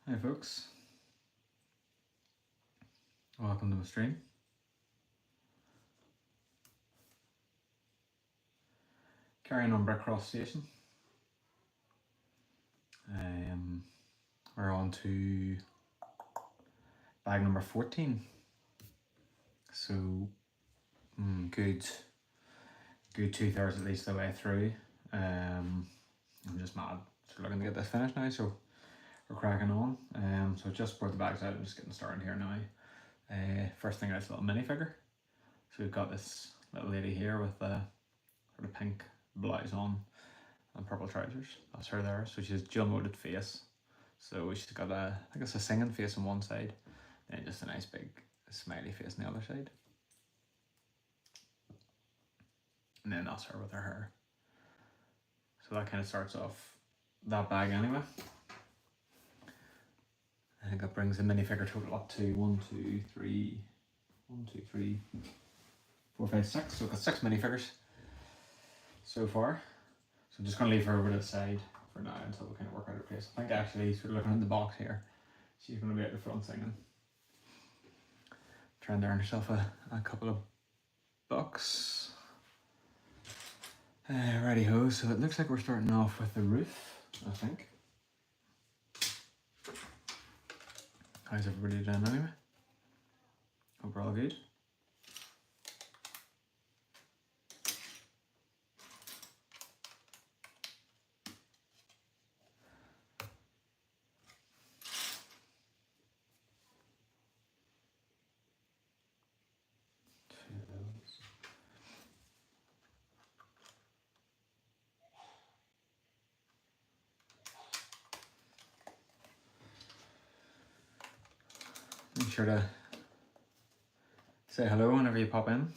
Hi folks, welcome to my stream. Carrying on Brickcross Station. We're on to bag number 14. So good 2/3 at least the way through. I'm just mad looking to get this finished now, so we're cracking on. So just brought the bags out. I'm just getting started here now. First thing, this little minifigure. So we've got this little lady here with a sort of pink blouse on and purple trousers. That's her there. So she's dual moded face. So she's got I think it's a singing face on one side, and just a nice big smiley face on the other side. And then that's her with her hair. So that kind of starts off that bag anyway. I think that brings the minifigure total up to 1, 2, 3, 4, 5, 6. So we've got 6 minifigures so far. So I'm just going to leave her over to the side for now until we kind of work out her place. I think actually, sort of looking in the box here, she's going to be at the front singing. Trying to earn herself a couple of bucks. Righty ho, so it looks like we're starting off with the roof, I think. How's everybody doing anyway? Hope we're all good. Make sure to say hello whenever you pop in.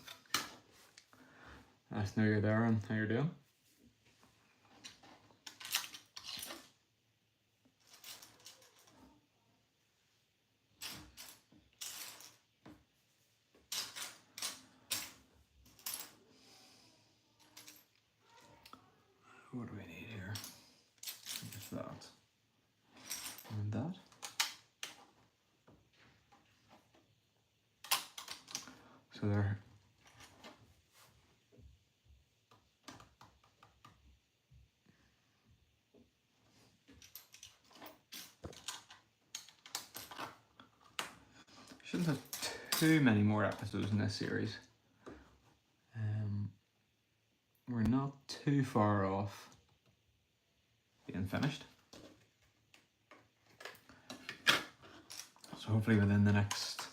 Nice to know you're there and how you're doing. What do we need here? Just that. And that. So there. Shouldn't have too many more episodes in this series. We're not too far off being finished. So hopefully within the next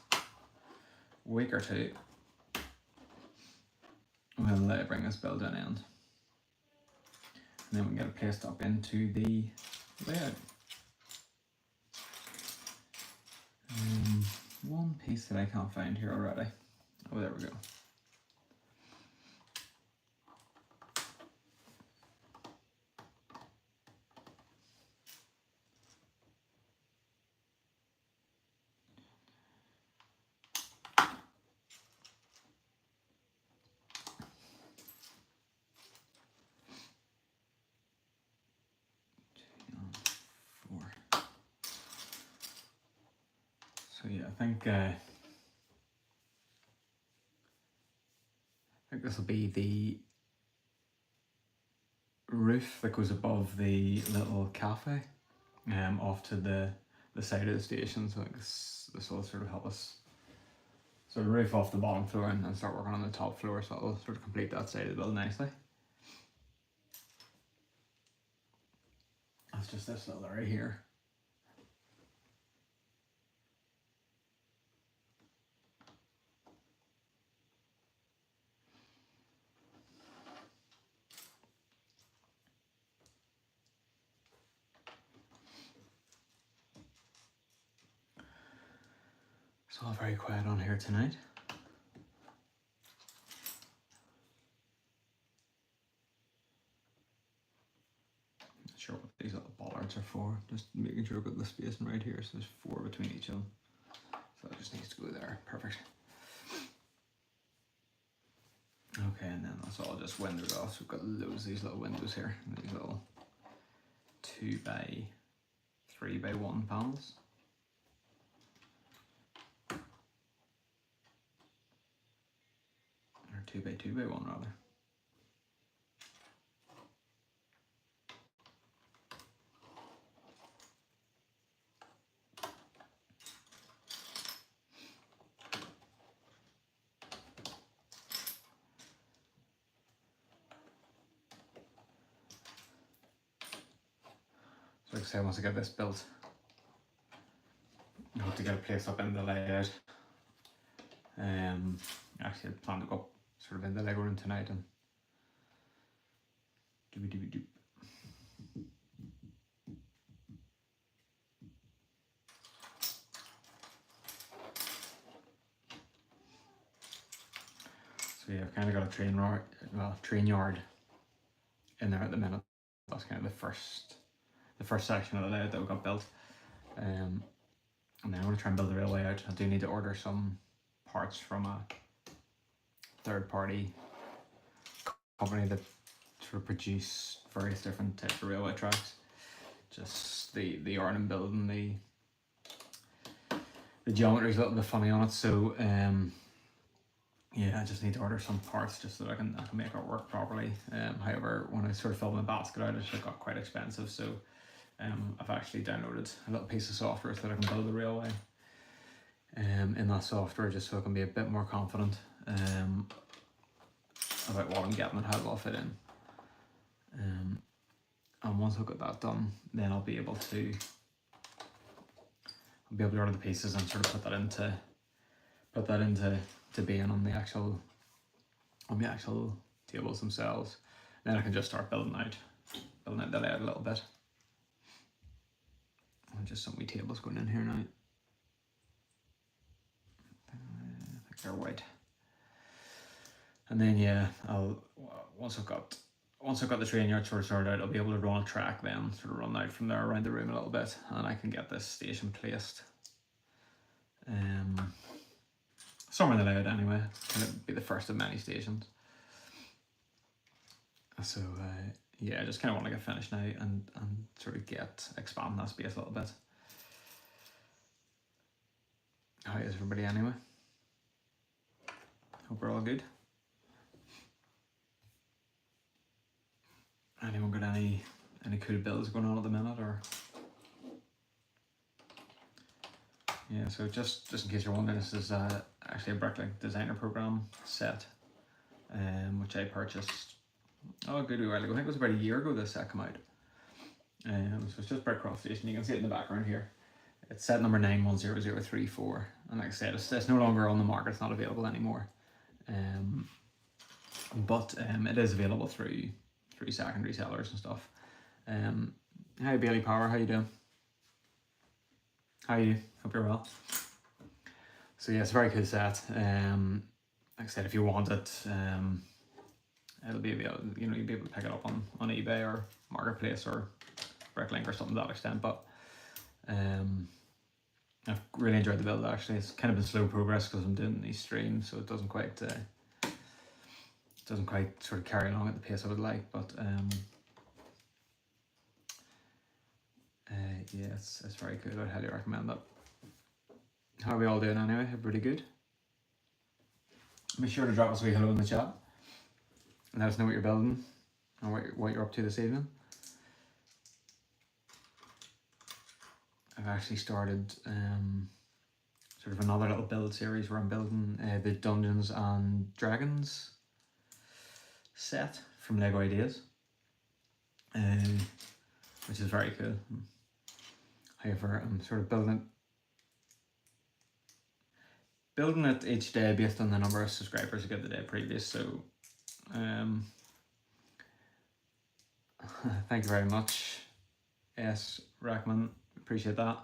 week or two, we'll bring this build to an end. And then we can get it placed up into the layout. One piece that I can't find here already. Oh, there we go. So yeah, I think this will be the roof that goes above the little cafe, off to the side of the station. So I think this will sort of help us sort of roof off the bottom floor and then start working on the top floor. So it'll sort of complete that side of the building nicely. That's just this little area here. It's all very quiet on here tonight. Not sure what these little bollards are for. Just making sure I've got the spacing right here. So there's 4 between each of them. So that just needs to go there. Perfect. Okay, and then that's all just windows off. So we've got loads of these little windows here. These little 2 by 3 by 1 panels. 2x2x1 rather. So like I say, once I get this built, I hope to get a place up in the layout. Actually, I plan to go up sort of in the Lego room tonight and doop. So yeah, I've kind of got a train yard in there at the minute. That's kind of the first section of the layout that we got built. And then I'm going to try and build the railway out. I do need to order some parts from a third-party company that sort of produce various different types of railway tracks. Just the art and building, the geometry is a little bit funny on it, so yeah, I just need to order some parts just so that I can make it work properly. However, when I sort of filled my basket out, it got quite expensive, so I've actually downloaded a little piece of software so that I can build the railway in that software, just so I can be a bit more confident about what I'm getting and how it will fit in. And once I've got that done, then I'll be able to order the pieces and sort of put that into being on the actual tables themselves. Then I can just start building out the layout a little bit. And just some wee tables going in here now. I think they're white. And then yeah, once I've got the train yard sort of sorted out, I'll be able to run a track then, sort of run out from there around the room a little bit, and I can get this station placed. Somewhere in the layout anyway. It'll be the first of many stations. So yeah, I just kind of want to get finished now and sort of expand that space a little bit. How is everybody anyway? Hope we're all good. Anyone got any cool builds going on at the minute, or? Yeah, so just in case you're wondering, this is actually a Bricklink designer program set, which I purchased a good while ago. I think it was about a year ago this set came out. So it's just Brickcraft Station. You can see it in the background here. It's set number 910034, and like I said, it's no longer on the market. It's not available anymore. But it is available through secondary sellers and stuff. Hi Bailey Power, how you doing? How are you? Hope you're well. So yeah, it's a very cool set. Like I said, if you want it, it'll be available. You know, you'll be able to pick it up on eBay or Marketplace or Bricklink or something to that extent. But I've really enjoyed the build actually. It's kind of been slow progress because I'm doing these streams, so it doesn't quite sort of carry along at the pace I would like. But yeah, it's very good. I'd highly recommend that. How are we all doing anyway? Everybody good? Be sure to drop us a wee hello in the chat and let us know what you're building and what you're up to this evening. I've actually started sort of another little build series where I'm building the Dungeons and Dragons set from Lego Ideas, which is very cool. However, I'm sort of building it each day based on the number of subscribers I get the day previous. So thank you very much, S. Rackman, appreciate that.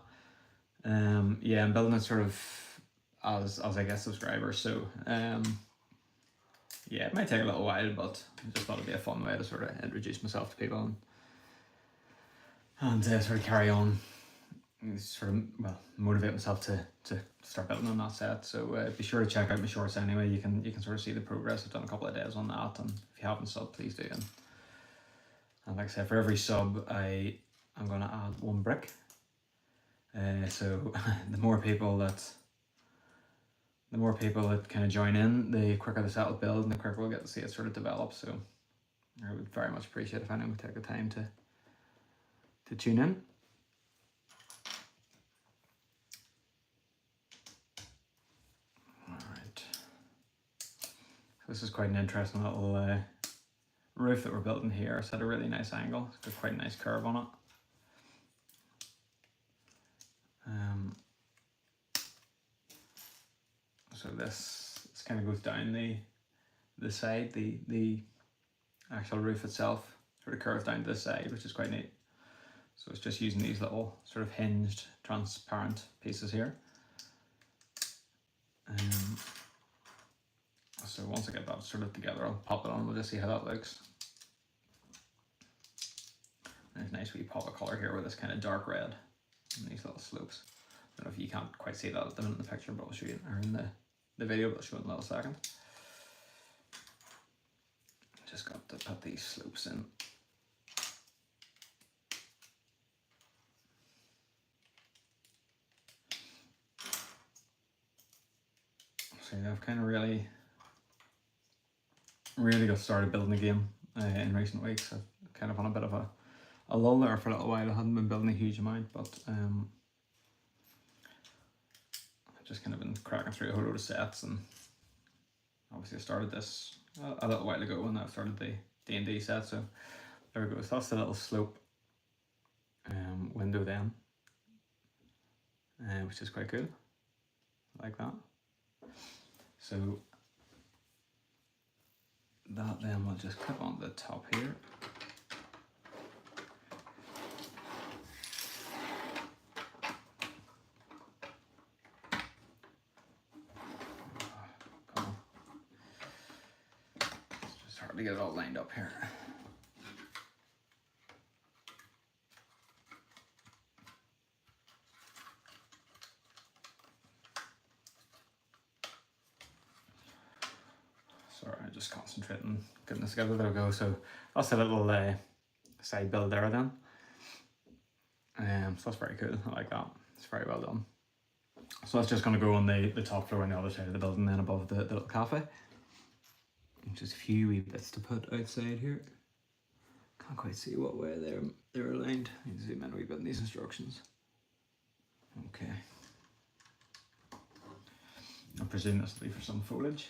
Yeah, I'm building it sort of as I get subscribers, so yeah, it might take a little while, but I just thought it'd be a fun way to sort of introduce myself to people and sort of carry on, sort of, well, motivate myself to start building on that set. So be sure to check out my shorts anyway. You can sort of see the progress. I've done a couple of days on that, and if you haven't subbed, please do. And like I said, for every sub, I'm going to add 1 brick. So the more people that the more people that kind of join in, the quicker the set will build and the quicker we'll get to see it sort of develop. So I would very much appreciate if anyone would take the time to tune in. Alright. This is quite an interesting little roof that we're building here. It's at a really nice angle. It's got quite a nice curve on it. So this kind of goes down the side, the actual roof itself sort of curves down to the side, which is quite neat. So it's just using these little sort of hinged, transparent pieces here. So once I get that sort of together, I'll pop it on. We'll just see how that looks. There's a nice wee pop of colour here with this kind of dark red and these little slopes. I don't know if you can't quite see that at the minute in the picture, but I'll show you, or in the video, but I'll show it in a little second. Just got to put these slopes in. So yeah, I've kind of really got started building the game in recent weeks. I've kind of on a bit of a lull there for a little while. I hadn't been building a huge amount, but I've just kind of been cracking through a whole load of sets, and obviously I started this a little while ago when I started the D&D set, so there we go. So that's the little slope window then, which is quite cool, like that. So that then we'll just clip on the top here. Come on. It's just hard to get it all lined up here. Sorry, I'm just concentrating, getting this together. There we go. So that's a little side build there then. So that's very cool. I like that. It's very well done. So that's just going to go on the top floor on the other side of the building, then above the little cafe. Just a few wee bits to put outside here. Can't quite see what way they're aligned. Need to zoom in a wee bit in these instructions. Okay. I presume this will be for some foliage.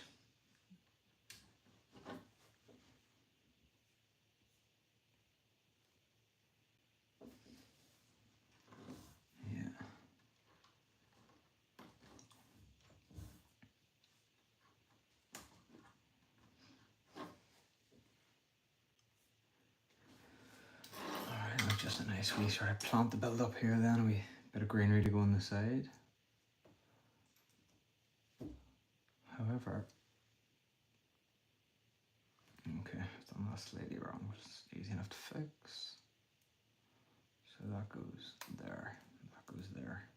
Just a nice wee sort of plant to build up here then, a wee bit of greenery to go on the side. However, okay, I've done that slightly wrong, which is easy enough to fix. So that goes there, that goes there.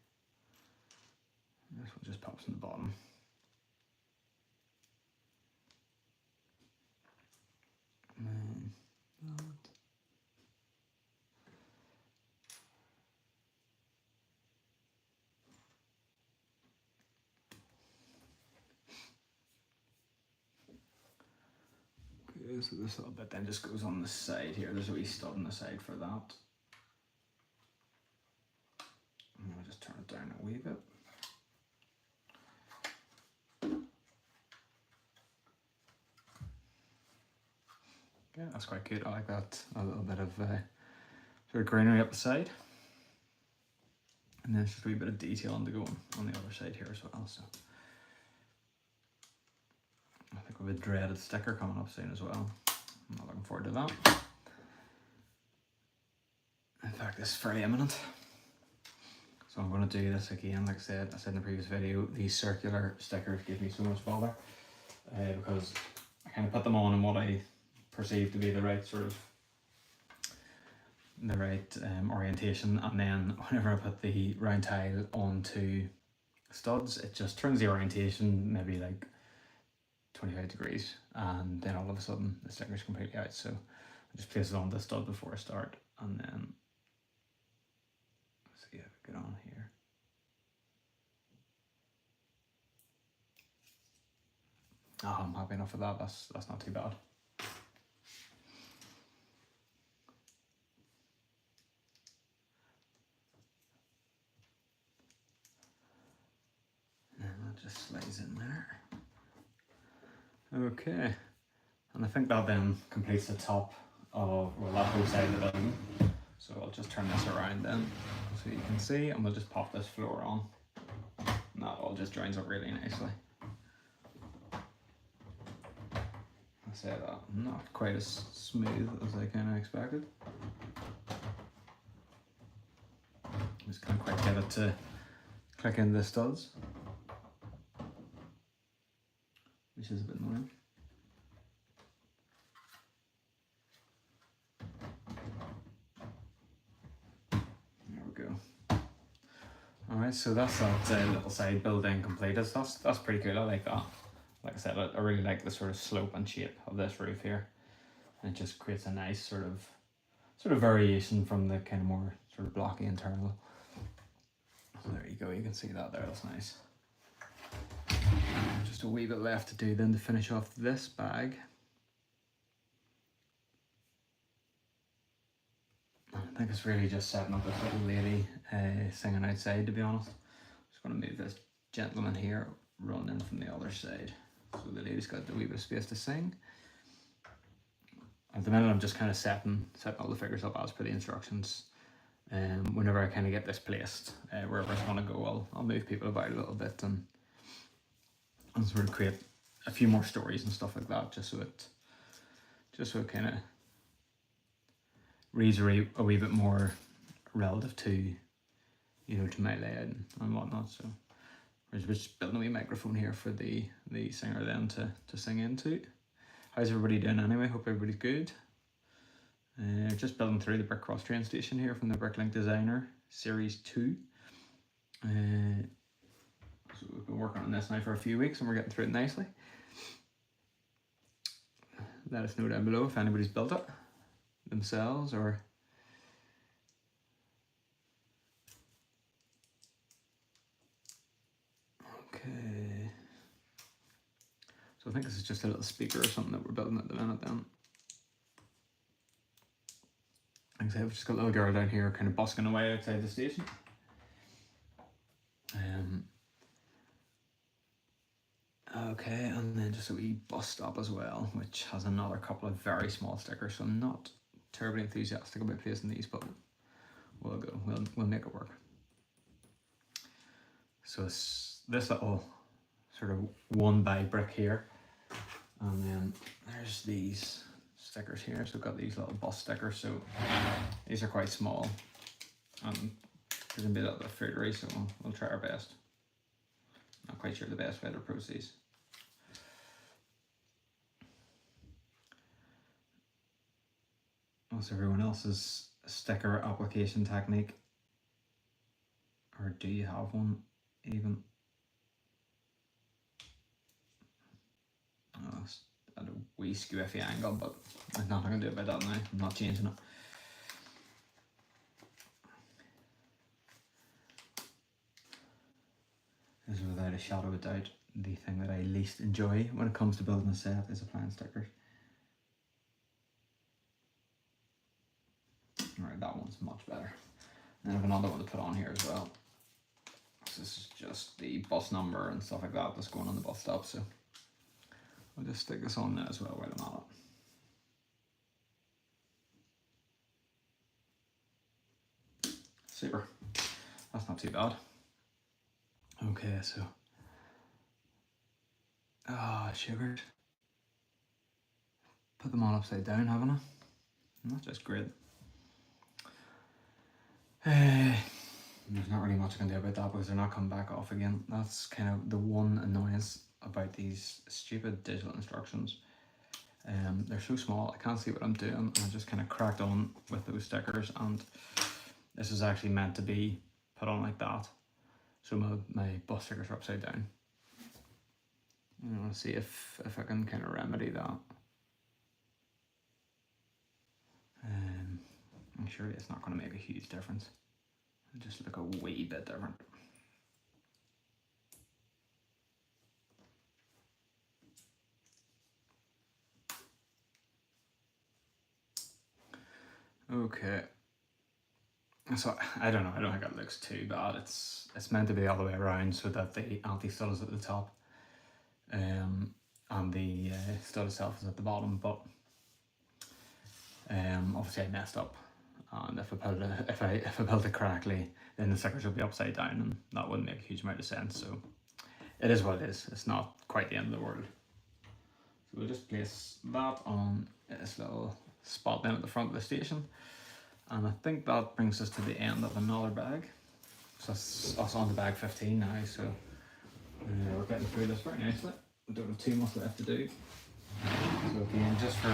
This one just pops in the bottom. And that. So this little bit then just goes on the side here. There's a wee stud on the side for that. And I'll just turn it down a wee bit. Yeah, that's quite good. I like that. A little bit of sort of greenery up the side. And then just a wee bit of detail on the go on the other side here as well. So I think we have a dreaded sticker coming up soon as well. I'm not looking forward to that. In fact, this is fairly imminent. So I'm going to do this again. Like I said in the previous video, these circular stickers give me so much bother because I kind of put them on in what I perceive to be the right sort of orientation, and then whenever I put the round tile onto studs, it just turns the orientation maybe like 25 degrees, and then all of a sudden the sticker's completely out. So I just place it on the stud before I start, and then let's see if I get on here. Oh, I'm happy enough with that. That's not too bad. And that just slides in there. Okay, and I think that then completes the top of, well, that whole side of the building. So I'll just turn this around then so you can see, and we'll just pop this floor on. And that all just joins up really nicely. I say that, not quite as smooth as I kind of expected. Just can't quite get it to click into the studs, which is a bit annoying. There we go. Alright, so that's that little side building completed. That's pretty cool. I like that. Like I said, I really like the sort of slope and shape of this roof here. And it just creates a nice sort of variation from the kind of more sort of blocky internal. So there you go, you can see that there, that's nice. Just a wee bit left to do then to finish off this bag. I think it's really just setting up this little lady singing outside, to be honest. Just going to move this gentleman here, run in from the other side. So the lady's got the wee bit of space to sing. At the minute I'm just kind of setting all the figures up as per the instructions. Whenever I kind of get this placed, wherever it's going to go, I'll move people about a little bit and sort of create a few more stories and stuff like that, just so it kind of reads a wee bit more relative to, you know, to my layout and whatnot. So we're just building a wee microphone here for the singer then to sing into. How's everybody doing anyway? Hope everybody's good. Just building through the Brick Cross train station here from the Bricklink Designer Series 2. So we've been working on this now for a few weeks and we're getting through it nicely. Let us know down below if anybody's built it themselves or... Okay. So I think this is just a little speaker or something that we're building at the minute then. Like I said, I've just got a little girl down here kind of busking away outside the station. Okay, and then just a wee bus stop as well, which has another couple of very small stickers, so I'm not terribly enthusiastic about placing these, but we'll go, we'll make it work. So it's this little sort of one by brick here, and then there's these stickers here. So I've got these little bus stickers, so these are quite small and there's gonna be a little bit of fruitery, so we'll try our best. Not quite sure the best way to approach these. What's everyone else's sticker application technique? Or do you have one even? Oh, it's at a wee squiffy angle, but there's nothing I can do about that now. I'm not changing it. This is without a shadow of doubt the thing that I least enjoy when it comes to building a set is applying stickers. Alright, that one's much better. And I have another one to put on here as well. This is just the bus number and stuff like that that's going on the bus stop, so I'll just stick this on there as well while I'm at it. Super. That's not too bad. Okay, so... Ah, sugared. Put them all upside down, haven't I? And that's just great. There's not really much I can do about that because they're not coming back off again. That's kind of the one annoyance about these stupid digital instructions. They're so small, I can't see what I'm doing, and I just kind of cracked on with those stickers, and this is actually meant to be put on like that. So my bus stickers are upside down. I want to see if I can kind of remedy that. I'm sure it's not going to make a huge difference. It'll just look a wee bit different. Okay, so I don't know. I don't think it looks too bad. It's meant to be all the way around so that the anti-stud is at the top, and the stud itself is at the bottom. But obviously I messed up, and if I built it correctly, then the stickers would be upside down, and that wouldn't make a huge amount of sense. So it is what it is. It's not quite the end of the world. So we'll just place that on this little spot then at the front of the station. And I think that brings us to the end of another bag. So that's us on to bag 15 now. So we're getting through this very nicely. We don't have too much left to do. So again, just for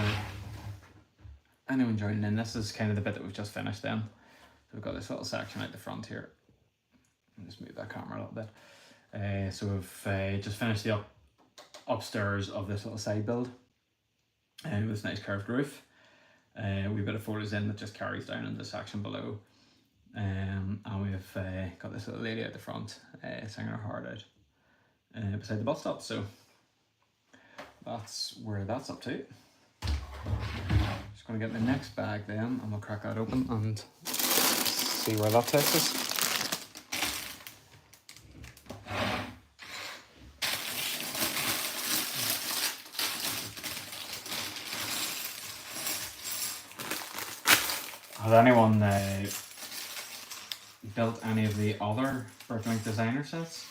anyone joining in, this is kind of the bit that we've just finished then. So we've got this little section out the front here. I'll just move that camera a little bit. So we've just finished the upstairs of this little side build with this nice curved roof. We've got a photos in that just carries down in the section below, and we've got this little lady at the front singing her heart out beside the bus stop. So that's where that's up to. Just going to get the next bag then, and we'll crack that open and see where that takes us. Has anyone built any of the other Bricklink designer sets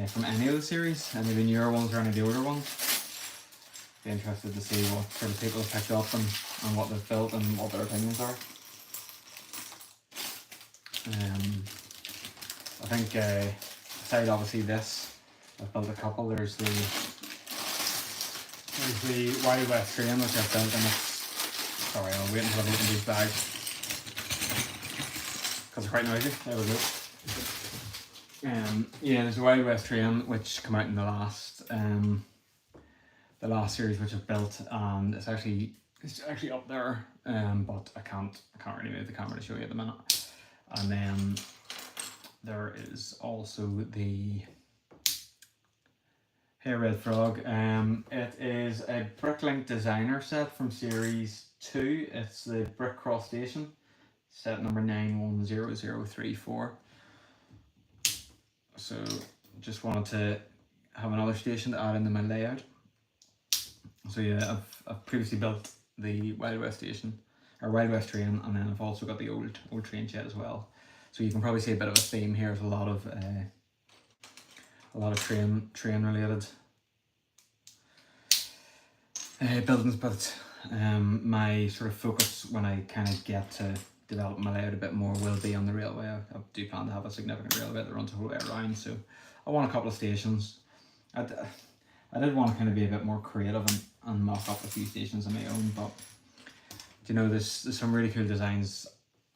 from any of the series? Any of the newer ones or any of the older ones? Be interested to see what sort of people have picked up and what they've built and what their opinions are. I think aside obviously this, I've built a couple. There's the Wild West train which I've built, and it's sorry, I'll wait until I've opened these bags because they're quite noisy. There we go. Yeah, there's a Wild West train which came out in the last series which I've built, and it's actually up there, but I can't really move the camera to show you at the minute. And then there is also the Hey Red Frog. It is a Bricklink designer set from series 2. It's the Brick Cross Station, set number 910034. So just wanted to have another station to add into my layout. So yeah, I've previously built the Wild West station, or Wild West train, and then I've also got the old train shed as well. So you can probably see a bit of a theme here. There's a lot of train related buildings, but my sort of focus when I kind of get to develop my layout a bit more will be on the railway. I do plan to have a significant railway that runs the whole way around, so I want a couple of stations. I did want to kind of be a bit more creative and mock up a few stations on my own, but you know, there's some really cool designs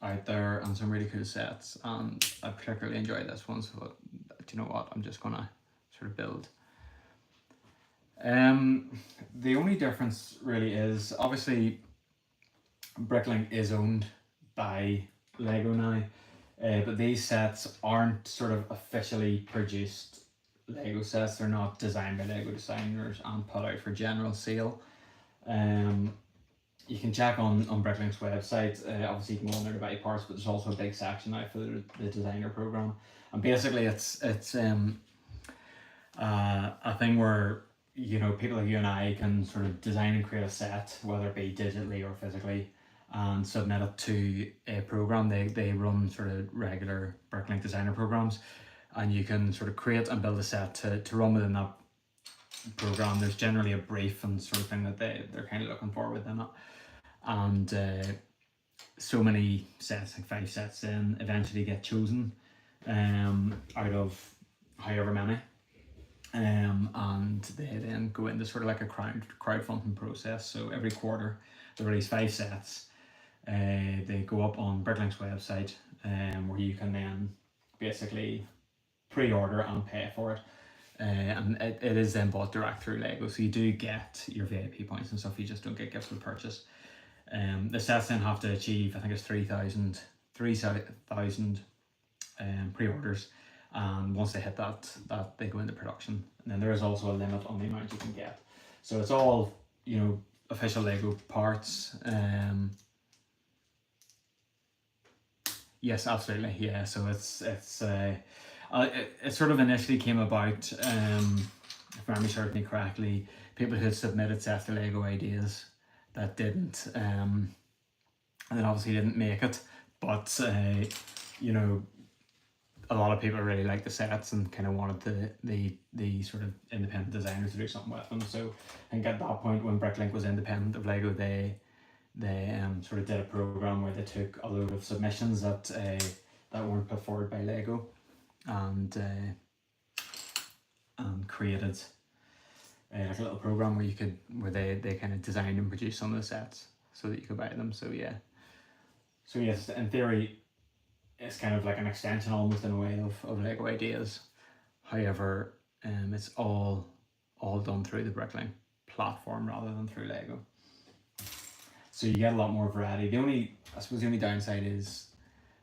out there and some really cool sets, and I particularly enjoyed this one, so do you know what, I'm just gonna sort of build. The only difference really is obviously Bricklink is owned by Lego now, but these sets aren't sort of officially produced Lego sets. They're not designed by Lego designers and put out for general sale. You can check on Bricklink's website. Obviously you can go on there to buy parts, but there's also a big section now for the designer program, and basically it's a thing where, you know, people like you and I can sort of design and create a set, whether it be digitally or physically, and submit it to a program. They run sort of regular Bricklink designer programs, and you can sort of create and build a set to run within that program. There's generally a brief and sort of thing that they're kind of looking for within it, and so many sets, like 5 sets then eventually get chosen out of however many. And they then go into sort of like a crowdfunding process. So every quarter they release 5 sets. They go up on Bricklink's website, where you can then basically pre-order and pay for it. And it is then bought direct through Lego, so you do get your VIP points and stuff. You just don't get gifts with purchase. The sets then have to achieve, I think it's 3,000 pre-orders. And once they hit that they go into production, and then there is also a limit on the amount you can get. So it's all, you know, official Lego parts, Yes, absolutely. Yeah, so it sort of initially came about, if memory serves me correctly, people who had submitted sets to Lego ideas that didn't, and then obviously didn't make it, but you know, a lot of people really liked the sets and kind of wanted the sort of independent designers to do something with them. So I think at that point, when Bricklink was independent of Lego, they sort of did a program where they took a load of submissions that weren't put forward by Lego, and created like a little program where they kind of designed and produced some of the sets so that you could buy them. So yeah, so yes, in theory, it's kind of like an extension almost in a way of Lego ideas. However, it's all done through the Bricklink platform rather than through Lego. So you get a lot more variety. I suppose the only downside is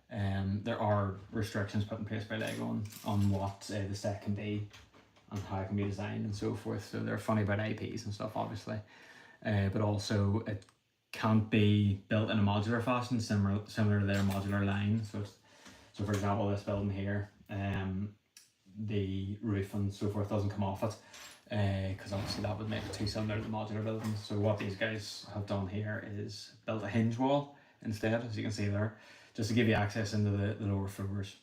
there are restrictions put in place by Lego on what the set can be and how it can be designed and so forth. So they're funny about IPs and stuff, obviously, but also it can't be built in a modular fashion, similar to their modular line. So for example, this building here, the roof and so forth doesn't come off it, because obviously that would make it too similar to the modular building. So what these guys have done here is built a hinge wall instead, as you can see there, just to give you access into the lower floors.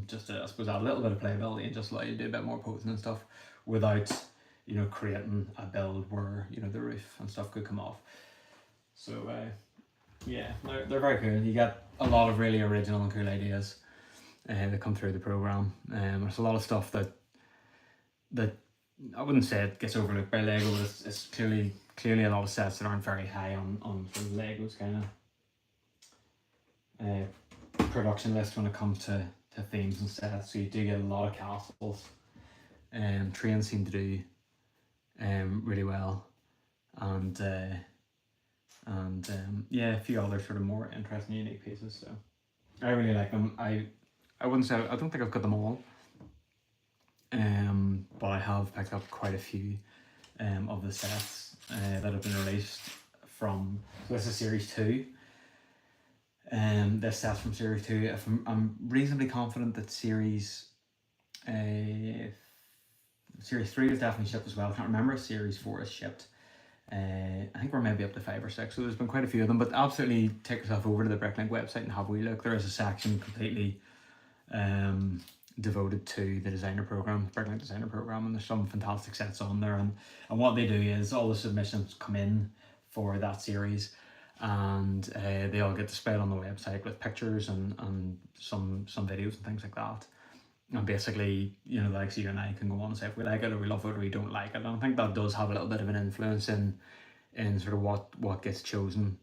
Just to, I suppose, add a little bit of playability and just allow you to do a bit more posing and stuff without, creating a build where, the roof and stuff could come off. So yeah, they're very cool. You get a lot of really original and cool ideas that come through the program. There's a lot of stuff that I wouldn't say it gets overlooked by Lego, but it's clearly a lot of sets that aren't very high on sort of Lego's kind of production list when it comes to themes and sets. So you do get a lot of castles. Trains seem to do really well, and yeah, a few other sort of more interesting, unique pieces. So I really like them. I wouldn't say, I don't think I've got them all, but I have picked up quite a few of the sets that have been released from. So this is Series 2. This set's from Series 2. I'm reasonably confident that Series 3 is definitely shipped as well. I can't remember if Series 4 is shipped. I think we're maybe up to 5 or 6, so there's been quite a few of them, but absolutely take yourself over to the Bricklink website and have a wee look. There is a section completely devoted to the designer program, Bricklink designer program, and there's some fantastic sets on there, and what they do is all the submissions come in for that series, and they all get displayed on the website with pictures and some videos and things like that. And basically, like you and I can go on and say if we like it or we love it or we don't like it. And I think that does have a little bit of an influence in sort of what gets chosen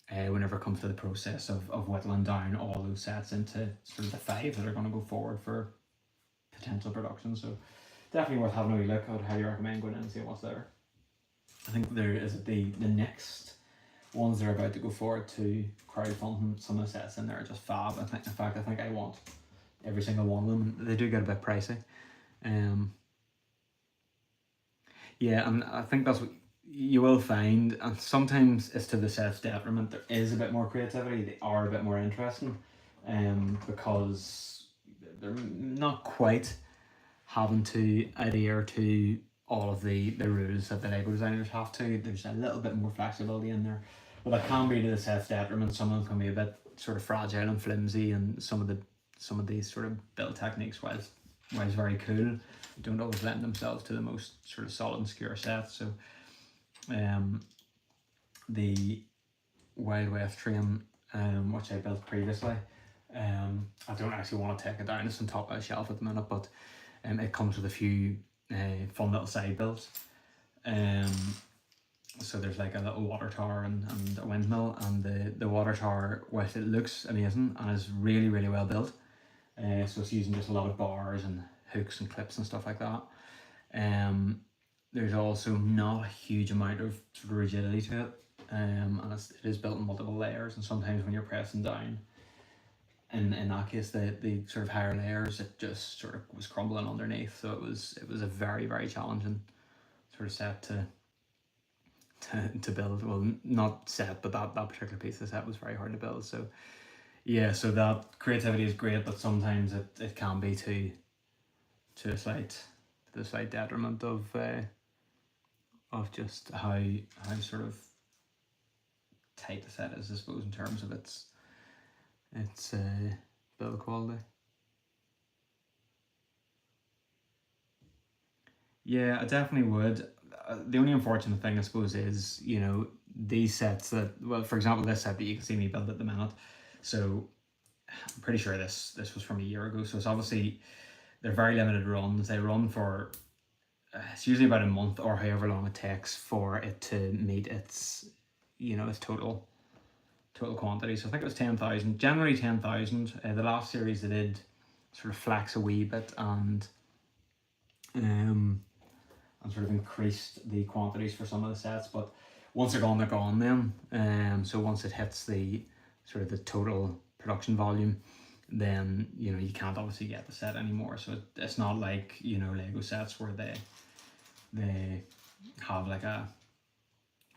whenever it comes to the process of whittling down all those sets into sort of the 5 that are going to go forward for potential production. So definitely worth having a wee look. I would highly recommend going in and see what's there. I think there is the next ones that are about to go forward to crowdfunding. Some of the sets in there are just fab. I think I want every single one of them. They do get a bit pricey. Yeah, and I think that's what you will find, and sometimes it's to the set's detriment. There is a bit more creativity. They are a bit more interesting, because they're not quite having to adhere to all of the rules that the Lego designers have to. There's a little bit more flexibility in there, but that can be to the set's detriment. Some of them can be a bit sort of fragile and flimsy, and some of these sort of build techniques, while it's very cool, don't always lend themselves to the most sort of solid and secure sets. So the Wild West train, which I built previously, I don't actually want to take it down. It's on top of a shelf at the minute, but it comes with a few fun little side builds. So there's like a little water tower and a windmill, and the water tower, which it looks amazing and is really, really well built, so it's using just a lot of bars and hooks and clips and stuff like that. There's also not a huge amount of sort of rigidity to it, and it is built in multiple layers, and sometimes when you're pressing down, in that case the sort of higher layers, it just sort of was crumbling underneath. So it was a very, very challenging sort of set to build. Well, not set, but that particular piece of set was very hard to build. So Yeah, so that creativity is great, but sometimes it can be to a slight to the slight detriment of just how sort of tight the set is, I suppose, in terms of its build quality. Yeah, I definitely would. The only unfortunate thing, I suppose, is these sets that, well, for example, this set that you can see me build at the minute. So I'm pretty sure this was from a year ago. So it's obviously they're very limited runs. They run for it's usually about a month or however long it takes for it to meet its total quantity. So I think it was 10,000. Generally 10,000. The last series they did sort of flex a wee bit um and sort of increased the quantities for some of the sets. But once they're gone then. So once it hits the sort of the total production volume, then you can't obviously get the set anymore. So it's not like Lego sets where they have like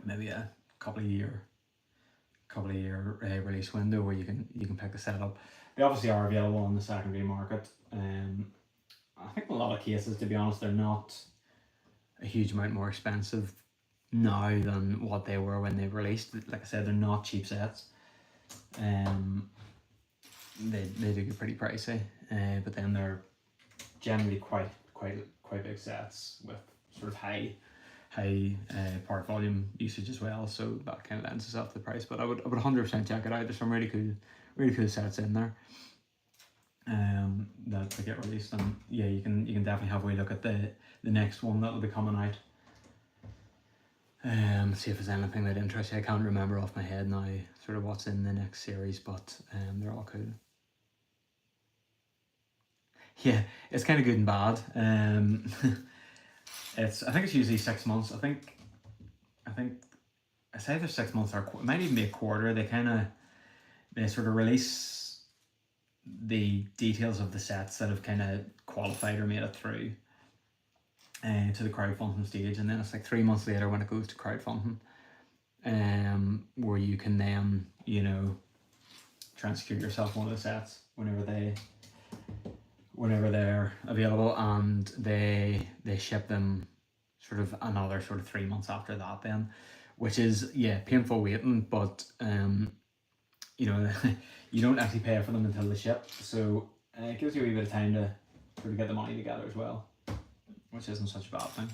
maybe a couple of year release window where you can pick the set up. They obviously are available on the secondary market. I think in a lot of cases, to be honest, they're not a huge amount more expensive now than what they were when they released. Like I said, they're not cheap sets. They do get pretty pricey, but then they're generally quite big sets with sort of high part volume usage as well. So that kind of lends itself to the price. But I would 100% check it out. There's some really cool sets in there. That get released, and yeah, you can definitely have a wee look at the next one that'll be coming out. See if there's anything that interests you. I can't remember off my head now sort of what's in the next series, but they're all cool. Yeah, it's kind of good and bad. I think it's usually 6 months. I think it's either 6 months or it might even be a quarter. They sort of release the details of the sets that have kind of qualified or made it through to the crowdfunding stage, and then it's like 3 months later when it goes to crowdfunding, where you can then try and secure yourself one of the sets whenever they're available, and they ship them sort of another sort of 3 months after that then, which is painful waiting, but you don't actually pay for them until they ship, so it gives you a wee bit of time to sort of get the money together as well, which isn't such a bad thing.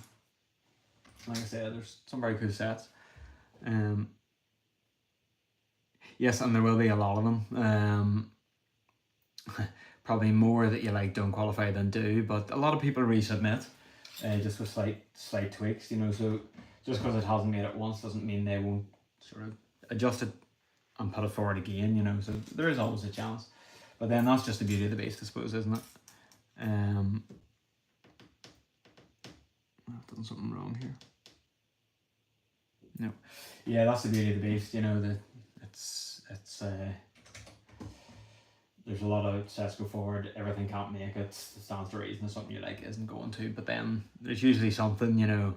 Like I said, there's some very cool sets. Yes, and there will be a lot of them. Probably more that you like don't qualify than do, but a lot of people resubmit just with slight tweaks, so just because it hasn't made it once doesn't mean they won't sort of adjust it and put it forward again, so there is always a chance. But then that's just the beauty of the beast, I suppose, isn't it? I've done something wrong here. No. Yeah, that's the beauty of the beast, that it's there's a lot of sets go forward, everything can't make it. It stands to reason that something you like isn't going to, but then there's usually something,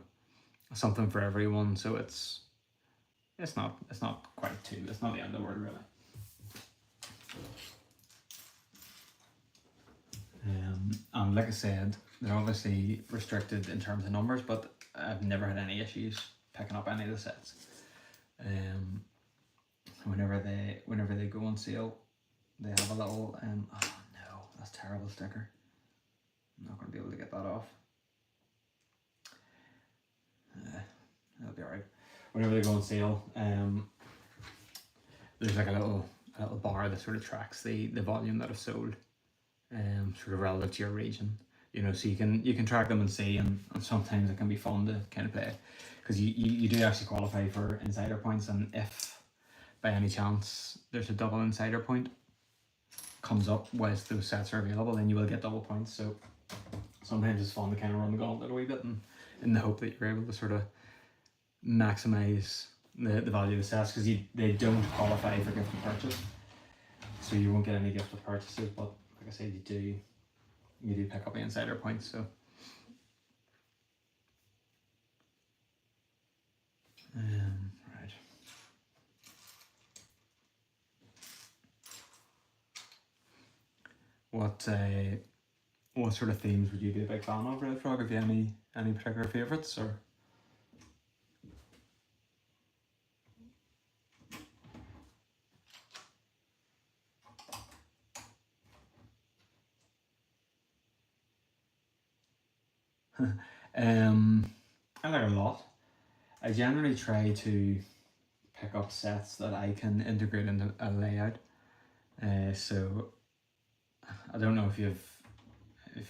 something for everyone, so it's not quite too, it's not the end of the world really. And like I said, they're obviously restricted in terms of numbers, but I've never had any issues picking up any of the sets. Whenever they go on sale, they have a little oh no, that's a terrible sticker. I'm not going to be able to get that off. That'll be alright. Whenever they go on sale, there's like a little bar that sort of tracks the volume that is sold, sort of relative to your region. So you can track them and see, and sometimes it can be fun to kind of play, because you do actually qualify for insider points, and if by any chance there's a double insider point comes up whilst those sets are available, then you will get double points. So sometimes it's fun to kind of run the gauntlet a wee bit, and in the hope that you're able to sort of maximize the value of the sets, because they don't qualify for gift with purchase, so you won't get any gift with purchases. But like I said, you do pick up the insider points. So right. what sort of themes would you be a big fan of, Red Frog? Have you any particular favourites or? I like a lot. I generally try to pick up sets that I can integrate into a layout. So I don't know if you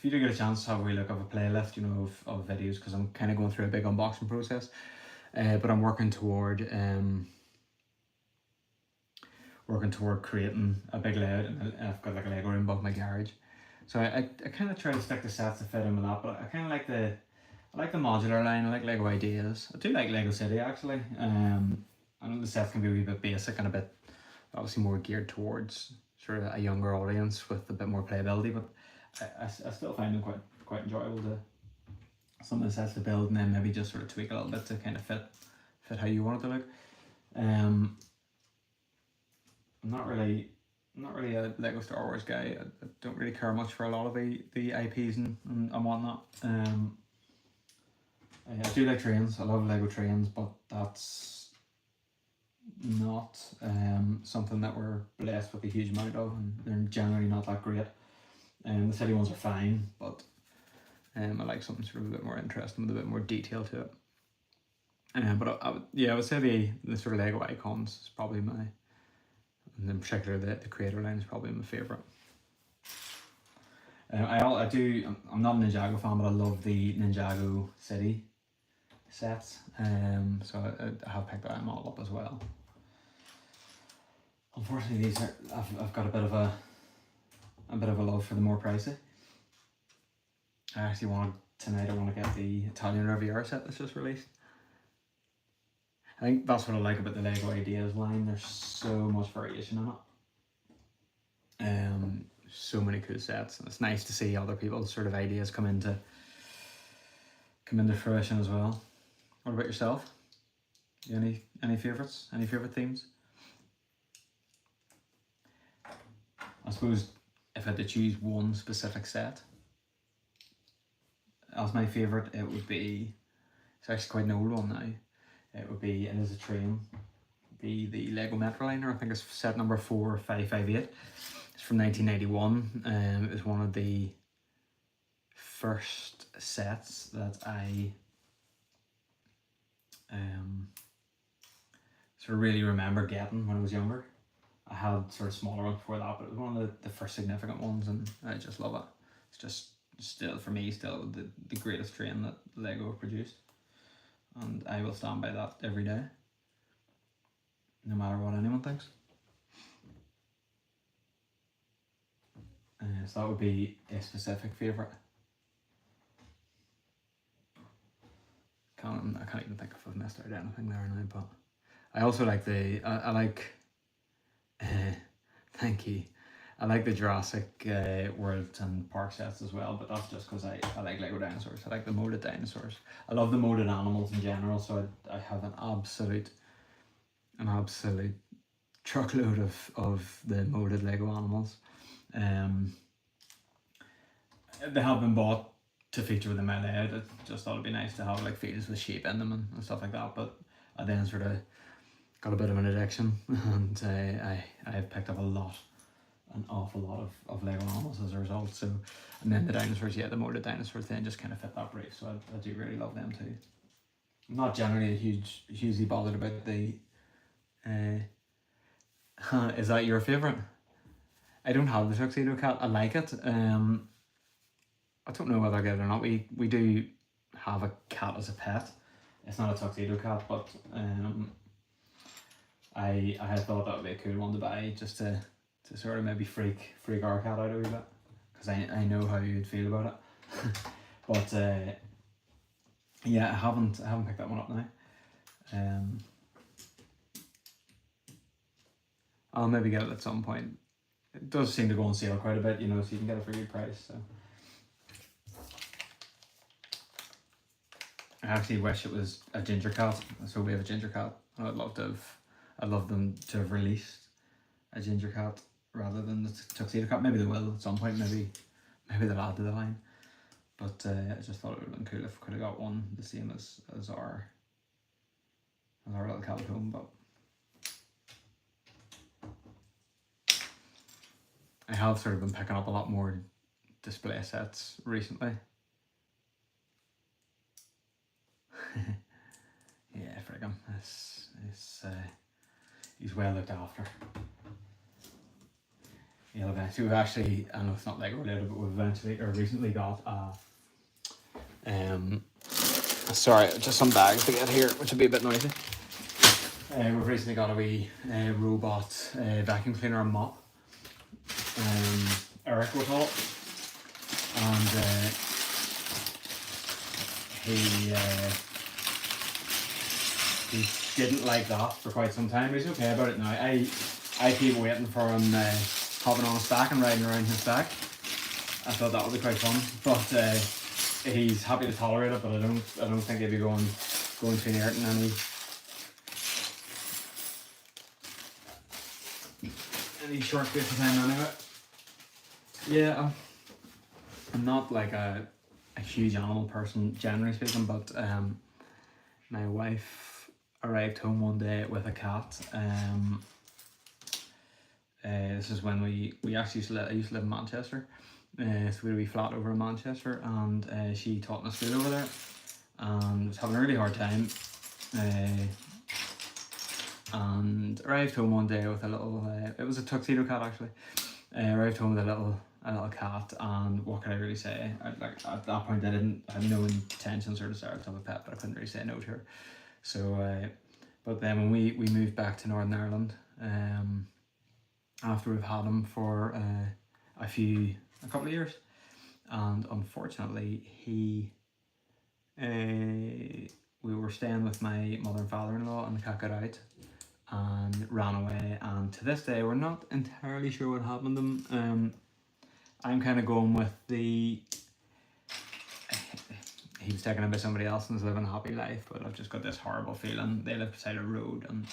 do get a chance to have a wee look of a playlist, of videos, because I'm kind of going through a big unboxing process. But I'm working toward creating a big layout, and I've got like a Lego room above my garage. So I kind of try to stick the sets to fit in with that, but I kind of like the modular line. I like Lego Ideas. I do like Lego City actually. I know the sets can be a wee bit basic and a bit obviously more geared towards sort of a younger audience with a bit more playability, but I still find them quite enjoyable to some of the sets to build, and then maybe just sort of tweak a little bit to kind of fit how you want it to look. I'm not really a Lego Star Wars guy. I don't really care much for a lot of the IPs and whatnot. I do like trains. I love Lego trains, but that's not something that we're blessed with a huge amount of, and they're generally not that great. The city ones are fine, but I like something sort of a bit more interesting with a bit more detail to it. But I would say the sort of Lego icons is probably and in particular the creator line is probably my favourite. I'm not a Ninjago fan, but I love the Ninjago City sets. So I have picked them all up as well. Unfortunately, I've got a bit of a love for the more pricey. I actually want to get the Italian Riviera set that's just released. I think that's what I like about the Lego Ideas line. There's so much variation in it. So many cool sets, and it's nice to see other people's sort of ideas come into fruition as well. What about yourself? Any favourites? Any favourite themes? I suppose if I had to choose one specific set as my favourite, it would be, it's actually quite an old one now. It would be, it is a train, be the Lego Metroliner. I think it's set number 4558. It's from 1991. It was one of the first sets that I sort of really remember getting when I was younger. I had sort of smaller ones before that, but it was one of the first significant ones, and I just love it. It's just still, for me, still the greatest train that Lego have produced, and I will stand by that every day, no matter what anyone thinks. So that would be a specific favourite. I can't even think if I've missed out anything there now, but I also like I like thank you. I like the Jurassic World and Park sets as well, but that's just because I like Lego dinosaurs. I like the molded dinosaurs. I love the molded animals in general, so I have an absolute truckload of the molded Lego animals. They have been bought to feature within my layout. I just thought it'd be nice to have like fields with shape in them and stuff like that, but I then sort of got a bit of an addiction, and I have picked up an awful lot of Lego animals as a result. So, and then the dinosaurs, the molded dinosaurs then just kind of fit that brief, so I do really love them too. I'm not generally hugely bothered about the is that your favourite? I don't have the tuxedo cat. I like it. I don't know whether I get it or not. We do have a cat as a pet. It's not a tuxedo cat, but I had thought that would be a cool one to buy, just to sort of maybe freak our cat out a wee bit, because I know how you'd feel about it. But I haven't picked that one up now. I'll maybe get it at some point. It does seem to go on sale quite a bit, so you can get it for a good price. So I actually wish it was a ginger cat. So we have a ginger cat. I'd love them to have released a ginger cat rather than the tuxedo cat. Maybe they will at some point. Maybe they'll add to the line. But I just thought it would have been cool if we could have got one the same as our little cat home. But I have sort of been picking up a lot more display sets recently. Yeah, friggin', he's well looked after. Yeah, eventually we've actually, I know it's not like related, but we've recently got sorry, just some bags to get here, which will be a bit noisy. We've recently got a wee robot vacuum cleaner and mop. Eric will call it. And he didn't like that for quite some time. He's okay about it now. I keep waiting for him hopping on his back and riding around his back. I thought that would be quite fun, but he's happy to tolerate it. But I don't think he'd be going too near it in any short space of time anyway. Yeah, I'm not like a huge animal person generally speaking, but my wife arrived home one day with a cat. This is when we actually I used to live in Manchester, so we had a wee flat over in Manchester, and she taught in a school over there, and was having a really hard time. And arrived home one day with a little. It was a tuxedo cat actually. Arrived home with a little cat, and what can I really say? At that point, I had no intentions or desire to have a pet, but I couldn't really say no to her. So, but then when we moved back to Northern Ireland, after we've had him for a couple of years, and unfortunately we were staying with my mother and father-in-law, and the cat got out and ran away, and to this day we're not entirely sure what happened to him. I'm kind of going with he was taken in by somebody else and was living a happy life, but I've just got this horrible feeling. They lived beside a road, and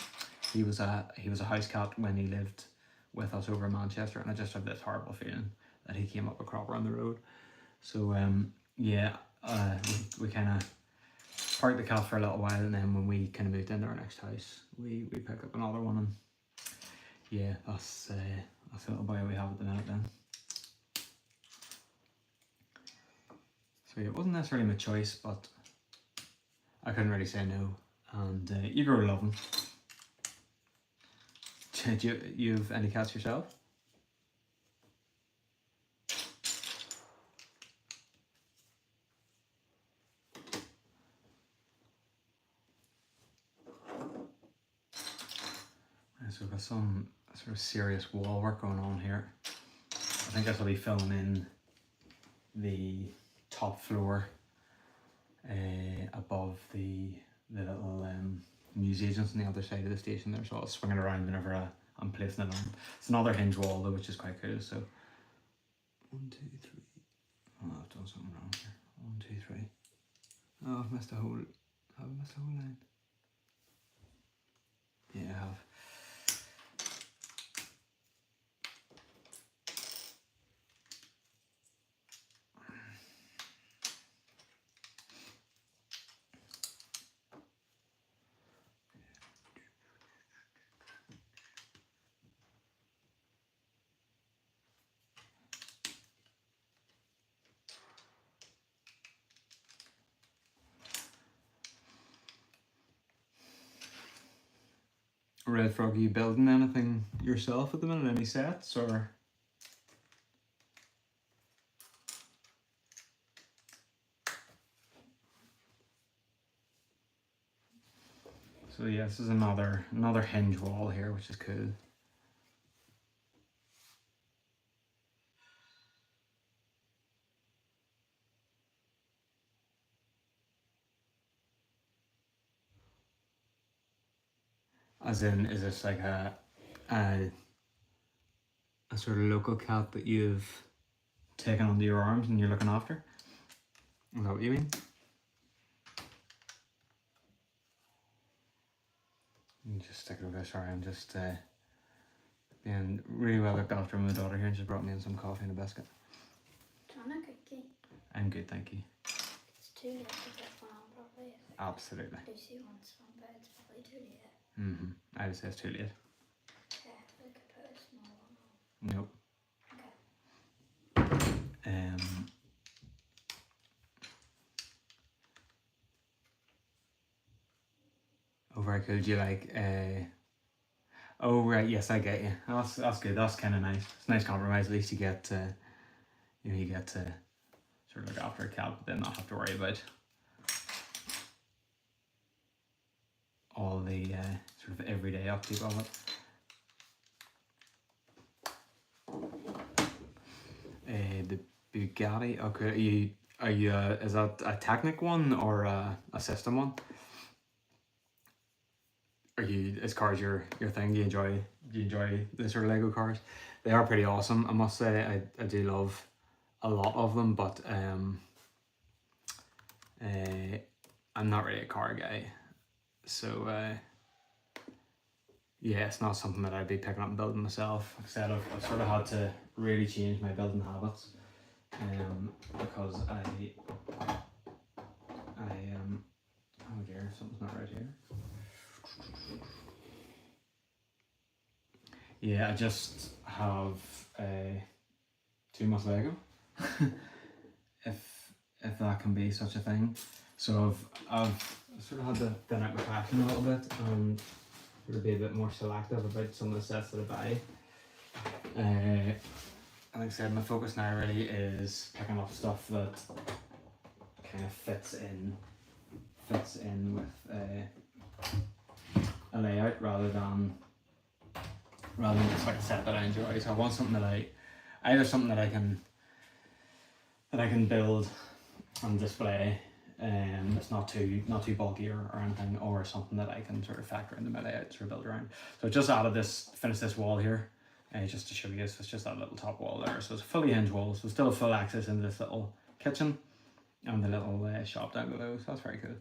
he was a house cat when he lived with us over in Manchester, and I just have this horrible feeling that he came up a cropper on the road. So yeah, we kind of parked the cat for a little while, and then when we kind of moved into our next house, we picked up another one, and yeah, that's the little boy we have at the minute then. So it wasn't necessarily my choice, but I couldn't really say no, and you grow to love them. Do you have any cats yourself? So we've got some sort of serious wall work going on here. I think this will be filling in the top floor above the little newsagents on the other side of the station there, so I'll swing it around whenever I'm placing it on. It's another hinge wall though, which is quite cool. So 1, 2, 3. Oh, I've done something wrong here. 1, 2, 3. Oh, I've missed a whole. Have I missed a whole line? Yeah, I have. Red Frog, are you building anything yourself at the minute? Any sets or? So yeah, this is another hinge wall here, which is cool. As in, is this like a sort of local cat that you've taken under your arms and you're looking after? Is that what you mean? Just stick it over there. Sorry, I'm just Being really well looked after my daughter here, and she's brought me in some coffee and a biscuit. Do you want a cookie? I'm good, thank you. It's too late to get one on properly. Absolutely. Lucy wants one, but it's probably too late. I would say it's too late. Okay, we could put a small one on. Nope. Okay. Oh, very cool. Do you like oh right, yes, I get you. That's good. That's kind of nice. It's a nice compromise. At least you get to, you get to sort of look after a cat, but then not have to worry about all the sort of everyday upkeep of it. The Bugatti. Okay, are you is that a Technic one or a system one? Is cars your thing? Do you enjoy the sort of Lego cars? They are pretty awesome, I must say. I do love a lot of them, but I'm not really a car guy, so yeah, it's not something that I'd be picking up and building myself. Like I said, I've sort of had to really change my building habits, because oh dear, something's not right here. Yeah, I just have too much Lego, if that can be such a thing. So I've sort of had to thin out my collection a little bit and sort of be a bit more selective about some of the sets that I buy. Like I said, my focus now really is picking up stuff that kind of fits in with a layout rather than just like a set that I enjoy. So I want something that either something that I can build and display, it's not too bulky or anything, or something that I can sort of factor into my layout, sort of build around. So I just added finished this wall here, just to show you. So it's just that little top wall there. So it's a fully hinged wall, so still full access into this little kitchen and the little shop down below. So that's very cool.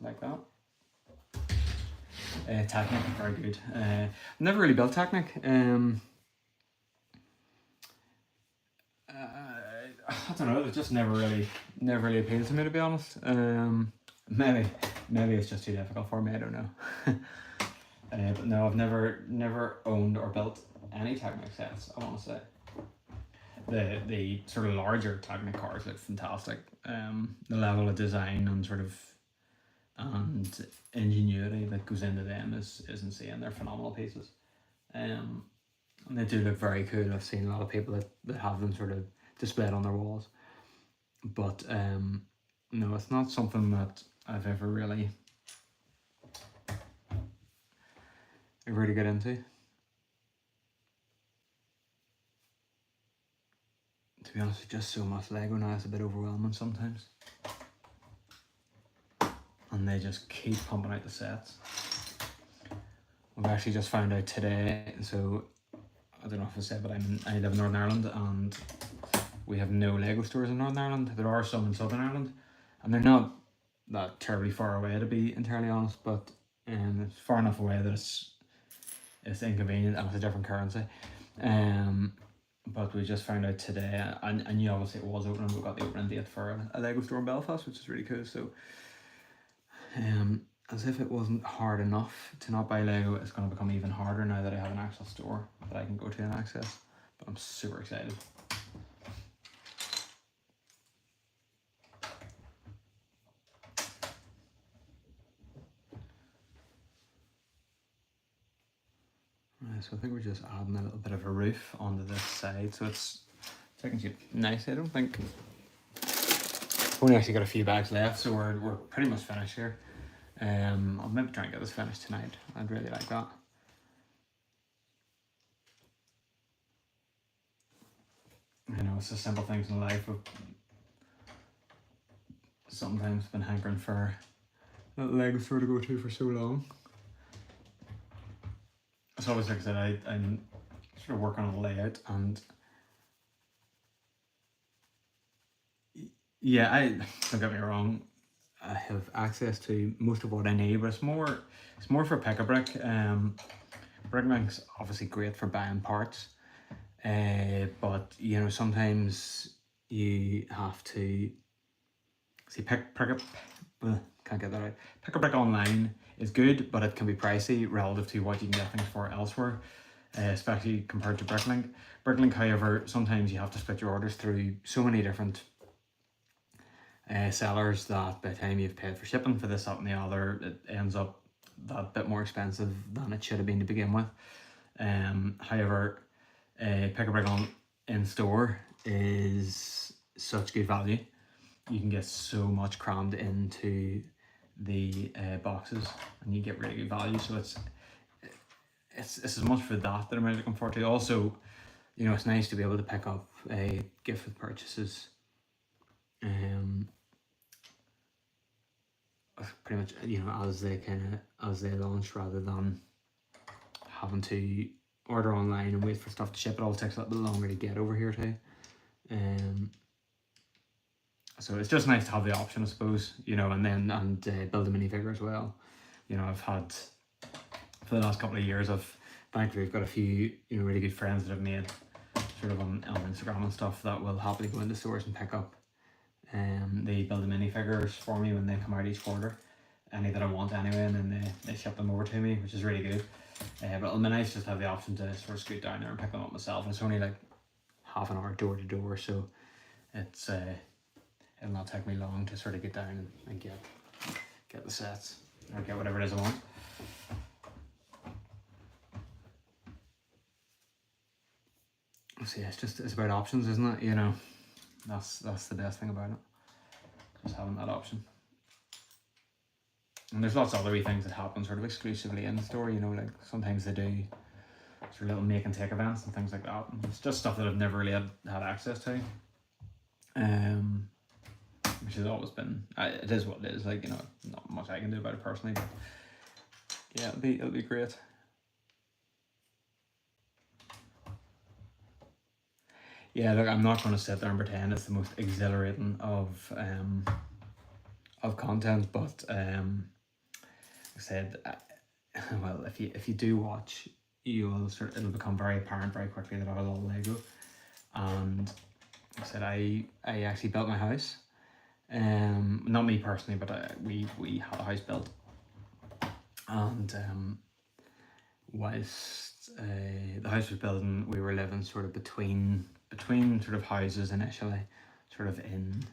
Like that. Technic, very good. Never really built Technic. I don't know. It just never really appealed to me, to be honest. Maybe it's just too difficult for me. I don't know. But no, I've never owned or built any Technic sets, I want to say. The sort of larger Technic cars look fantastic. The level of design and ingenuity that goes into them is insane. They're phenomenal pieces. And they do look very cool. I've seen a lot of people that have them sort of displayed on their walls. But no, it's not something that I've ever really get into. To be honest, just so much Lego now, it's a bit overwhelming sometimes. And they just keep pumping out the sets. We've actually just found out today, so I don't know if I said, but I live in Northern Ireland and we have no Lego stores in Northern Ireland. There are some in Southern Ireland, and they're not that terribly far away, to be entirely honest, but it's far enough away that it's inconvenient and it's a different currency. But we just found out today, and I knew obviously it was opening. We got the opening date for a Lego store in Belfast, which is really cool. So as if it wasn't hard enough to not buy Lego, it's going to become even harder now that I have an actual store that I can go to and access. But I'm super excited. Right, so I think we're just adding a little bit of a roof onto this side, so it's taking shape nice. I don't think we've only actually got a few bags left, so we're pretty much finished here. I'll maybe try and get this finished tonight. I'd really like that. You know, it's the simple things in life. I've sometimes been hankering for a little Lego store to go to for so long. It's always like I said, I'm sort of working on a layout, and yeah, don't get me wrong, I have access to most of what I need, but it's more for pick-a-brick. Bricklink's obviously great for buying parts, but you know, sometimes you have to see pick up. Can't get that right. Pick a brick online is good, but it can be pricey relative to what you can get things for elsewhere, especially compared to Bricklink. Bricklink, however, sometimes you have to split your orders through so many different sellers that by the time you've paid for shipping for this, that, and the other, it ends up that bit more expensive than it should have been to begin with. However, pick a brick on in store is such good value. You can get so much crammed into the boxes, and you get really good value. So it's as much for that I'm really looking forward to. Also, you know, it's nice to be able to pick up a gift with purchases. Pretty much, you know, as they launch, rather than having to order online and wait for stuff to ship. It all takes a little bit longer to get over here too. So it's just nice to have the option, I suppose, you know, and build a minifigure as well. You know, I've had, for the last couple of years, thankfully I've got a few, you know, really good friends that have made sort of on Instagram and stuff that will happily go into stores and pick up. They build the minifigures for me when they come out each quarter, any that I want anyway, and then they ship them over to me, which is really good. But it'll be nice just to have the option to sort of scoot down there and pick them up myself. And it's only like half an hour door to door, so it's it'll not take me long to sort of get down and get the sets or get whatever it is I want. So yeah, it's about options, isn't it? You know, that's the best thing about it, just having that option. And there's lots of other wee things that happen sort of exclusively in the store. You know, like sometimes they do sort of little make and take events and things like that. And it's just stuff that I've never really had access to. Which has always been, it is what it is. Like, you know, not much I can do about it personally, but yeah, it'll be great. Yeah, look, I'm not going to sit there and pretend it's the most exhilarating of content, but like I said, well, if you do watch, it'll become very apparent very quickly that I love Lego. And like I said, I actually built my house. Not me personally, but we had a house built, and whilst the house was building, we were living sort of between sort of houses initially, sort of in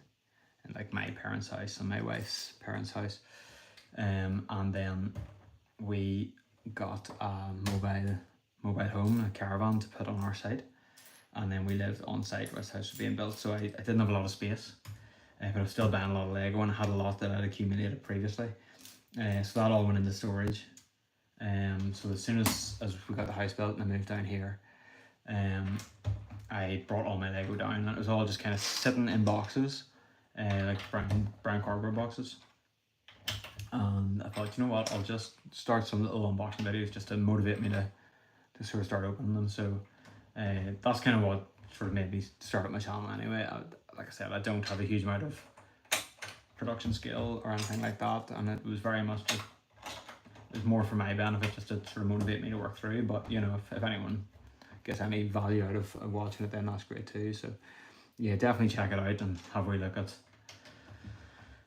like my parents' house and my wife's parents' house, and then we got a mobile home, a caravan to put on our site, and then we lived on site whilst the house was being built. So I didn't have a lot of space. But I was still buying a lot of Lego, and I had a lot that I'd accumulated previously. So that all went into storage. So as soon as we got the house built and I moved down here, I brought all my Lego down, and it was all just kind of sitting in boxes, like brown cardboard boxes. And I thought, you know what, I'll just start some little unboxing videos just to motivate me to sort of start opening them. So that's kind of what sort of made me start up my channel anyway. Like I said, I don't have a huge amount of production skill or anything like that, and it was very much just, it was more for my benefit, just to sort of motivate me to work through. But you know, if anyone gets any value out of watching it, then that's great too. So yeah, definitely check it out and have a wee look at.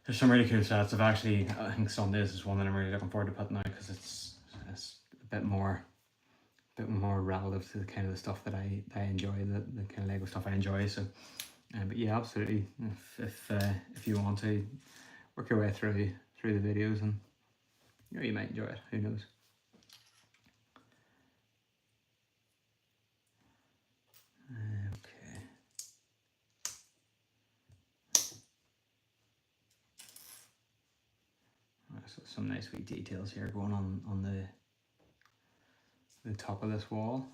There's some really cool sets. I think Sundays is one that I'm really looking forward to putting out, because it's a bit more relative to the kind of the stuff that I enjoy, the kind of Lego stuff I enjoy. So but yeah, absolutely, if you want to work your way through the videos, and you know, you might enjoy it, who knows. Okay, so some nice wee details here going on the top of this wall.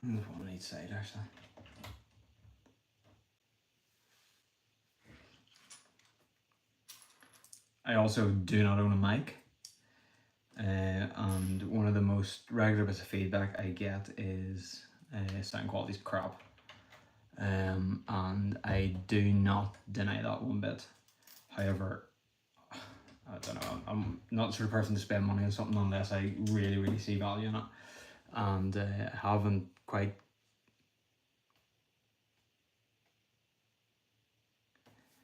And there's one on each side actually. I also do not own a mic, and one of the most regular bits of feedback I get is sound quality's crap, and I do not deny that one bit. However, I don't know, I'm not the sort of person to spend money on something unless I really see value in it, and haven't quite.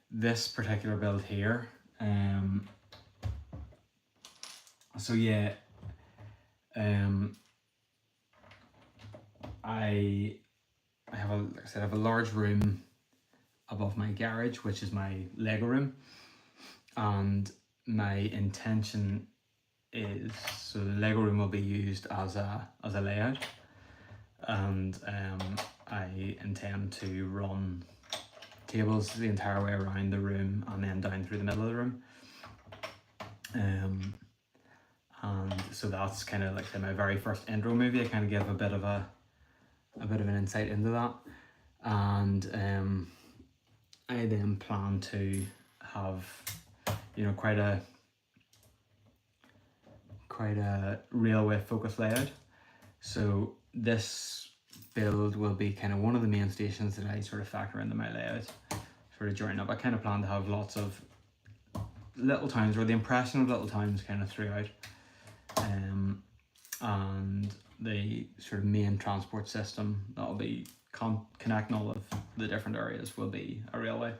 This particular build here, so yeah, I have like I said, I have a large room above my garage, which is my Lego room, and my intention is, so the Lego room will be used as a layout, and I intend to run tables the entire way around the room and then down through the middle of the room. And so that's kind of like my very first intro movie. I kind of gave a bit of an insight into that, and I then plan to have, you know, quite a railway focused layout. So this build will be kind of one of the main stations that I sort of factor into my layout, sort of join up. I kind of plan to have lots of little towns, or the impression of little towns, kind of throughout, and the sort of main transport system that will be connecting all of the different areas will be a railway.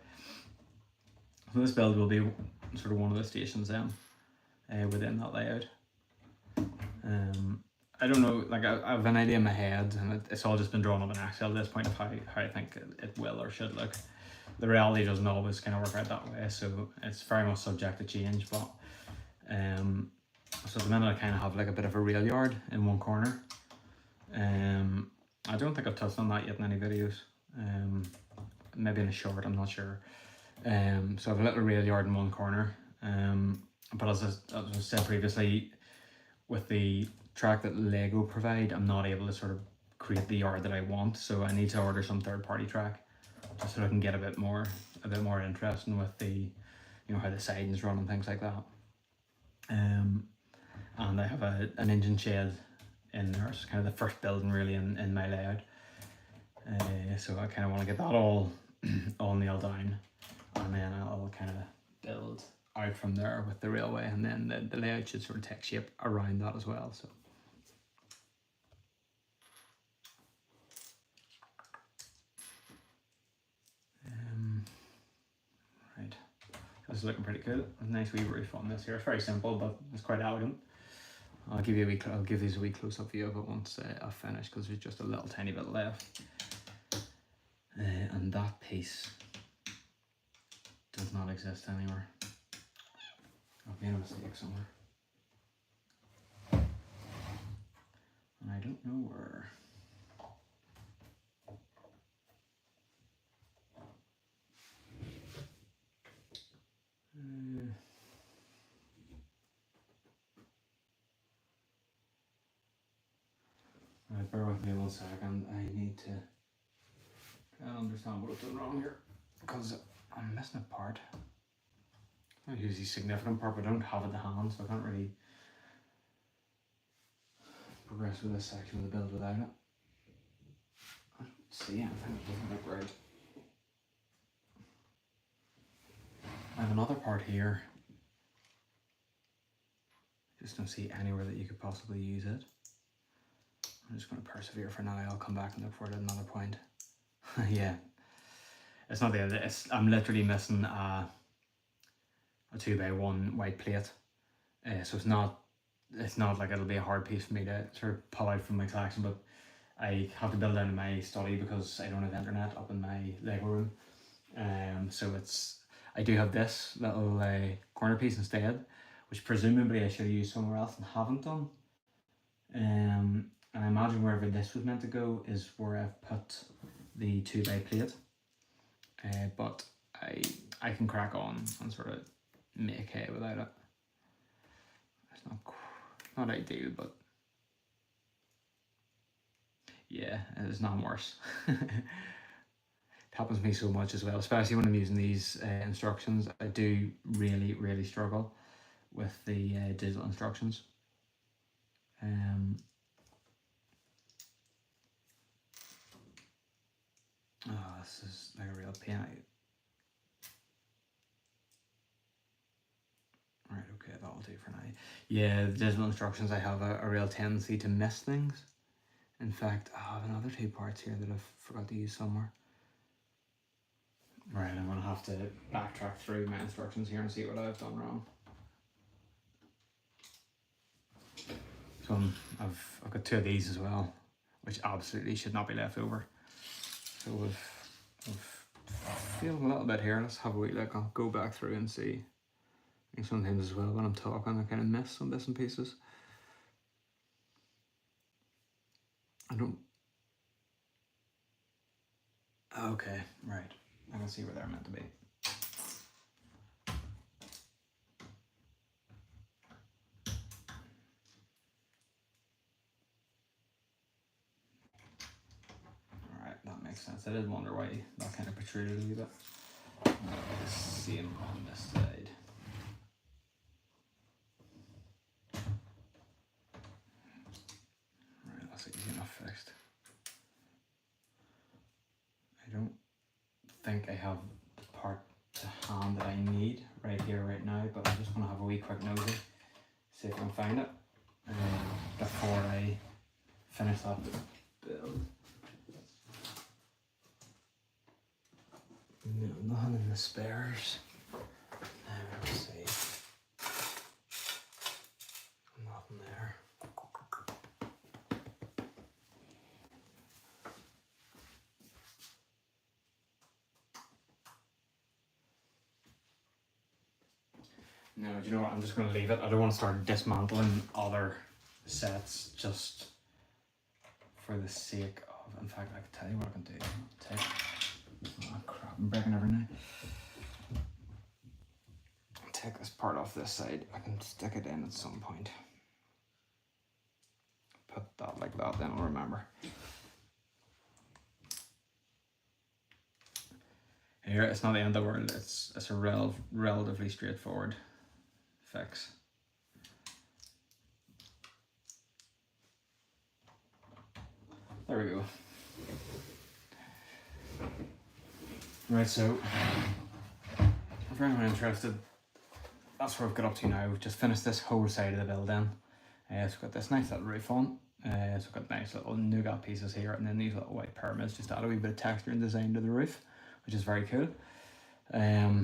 So this build will be sort of one of the stations then within that layout. I don't know, like I have an idea in my head, and it's all just been drawn up in Excel at this point of how I think it will or should look. The reality doesn't always kind of work out that way, so it's very much subject to change. But so at the minute I kind of have like a bit of a rail yard in one corner. I don't think I've touched on that yet in any videos. Maybe in a short, I'm not sure. So I have a little rail yard in one corner. But as I said previously, with the track that Lego provide, I'm not able to sort of create the yard that I want, so I need to order some third-party track just so I can get a bit more interesting with the, you know, how the sidings run and things like that. And I have an engine shed in there. It's kind of the first building really in my layout. So I kind of want to get that all nailed down, and then I'll kind of build out from there with the railway, and then the layout should sort of take shape around that as well. So right, this is looking pretty cool. A nice wee roof on this here. It's very simple, but it's quite elegant. I'll give these a wee close-up view of it once I've finished, because there's just a little tiny bit left. And that piece does not exist anywhere. I've made a mistake somewhere, and I don't know where. Right, bear with me 1 second. I need to try and understand what I've done wrong here, because I'm missing a part. I use the significant part, but I don't have it to hand, so I can't really progress with this section of the build without it. I don't see anything that doesn't look right. I have another part here. Just don't see anywhere that you could possibly use it. I'm just going to persevere for now. I'll come back and look for it at another point. Yeah, it's not there. I'm literally missing a 2x1 white plate. So it's not like it'll be a hard piece for me to sort of pull out from my collection, but I have to build it in my study because I don't have internet up in my Lego room. So I do have this little corner piece instead, which presumably I should have used somewhere else and haven't done. And I imagine wherever this was meant to go is where I've put the 2x plate. But I can crack on and sort of make hay without it. It's not ideal, but yeah, it's not worse. It happens to me so much as well, especially when I'm using these instructions. I do really struggle with the digital instructions. This is like a real pain. Right, for now. Yeah, the digital instructions, I have a real tendency to miss things. In fact, I have another 2 parts here that I've forgot to use somewhere. Right, I'm gonna have to backtrack through my instructions here and see what I've done wrong. So I've got 2 of these as well, which absolutely should not be left over. So we've failed a little bit here. Let's have a wee look. I'll go back through and see. I think sometimes as well when I'm talking I kind of miss some bits and pieces. Okay, right. I can see where they're meant to be. Alright, that makes sense. I did wonder why that kind of protruded a wee bit. Same on this side. Right, that's easy enough fixed. I don't think I have the part to hand that I need right here, right now, but I'm just going to have a wee quick nosy, see if I can find it before I finish that build. No, nothing in the spares. Let's see. Nothing there. No, do you know what? I'm just going to leave it. I don't want to start dismantling other sets just for the sake of. In fact, I can tell you what I can do. Take. Oh crap! I'm breaking every now. Take this part off this side. I can stick it in at some point. Put that like that. Then I'll remember. Here, it's not the end of the world. It's a relatively straightforward fix. There we go. Right, so if anyone interested, that's what I've got up to now. We've just finished this whole side of the building. So we've got this nice little roof on. So we've got nice little nougat pieces here, and then these little white pyramids just add a wee bit of texture and design to the roof, which is very cool.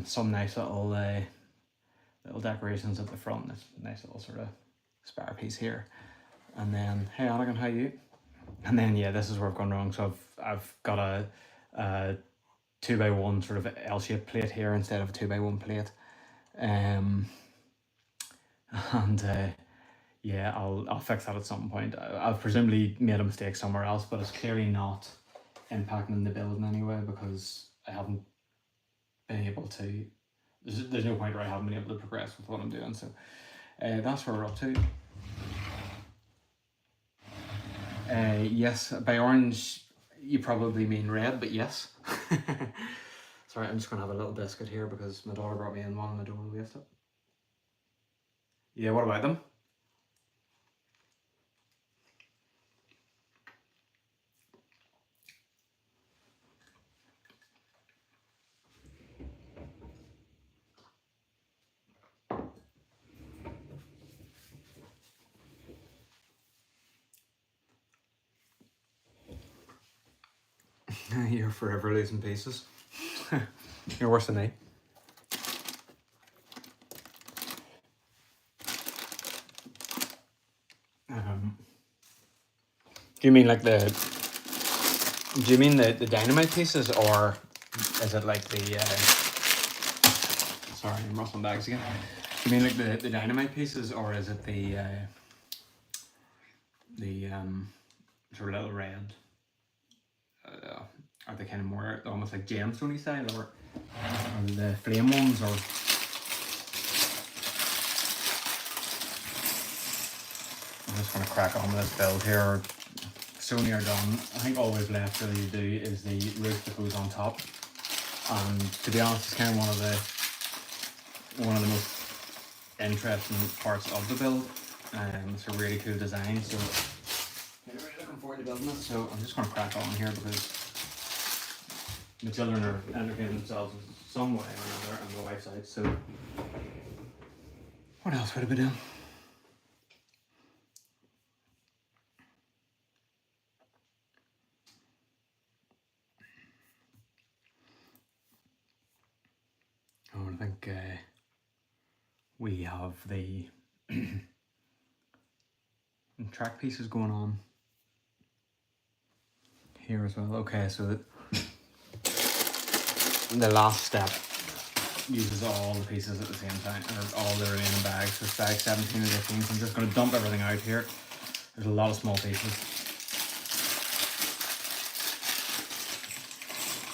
Some nice little decorations at the front. This nice little sort of spare piece here, and then hey Anakin, how are you? And then yeah, this is where I've gone wrong. So I've got a 2x1 sort of L-shaped plate here instead of a 2x1 plate, and yeah, I'll fix that at some point. I've presumably made a mistake somewhere else, but it's clearly not impacting the build in any way because I haven't been able to. There's no point where I haven't been able to progress with what I'm doing. So that's where we're up to. Yes, by orange you probably mean red, but yes. Sorry, I'm just gonna have a little biscuit here because my daughter brought me in one and I don't want to waste it. Yeah, what about them? You're forever losing pieces. You're worse than me. Do you mean like the? Do you mean the dynamite pieces, or is it like the? Sorry, I'm rustling bags again. Do you mean like the dynamite pieces, or is it the sort of little red? Are they kind of more almost like gemstone style, or the flame ones, or? I'm just going to crack on with this build here. So near done. I think all we've left really to do is the roof that goes on top. And to be honest, it's kind of one of the most interesting parts of the build. It's a really cool design, so I'm really looking forward to building it. So I'm just going to crack on here because the children are entertaining themselves in some way or another on the wife's side. So What else would I be doing? I think we have the track pieces going on here as well. Okay, so the last step uses all the pieces at the same time, or all the remaining bags. So it's bag 17 and 18. So I'm just going to dump everything out here. There's a lot of small pieces.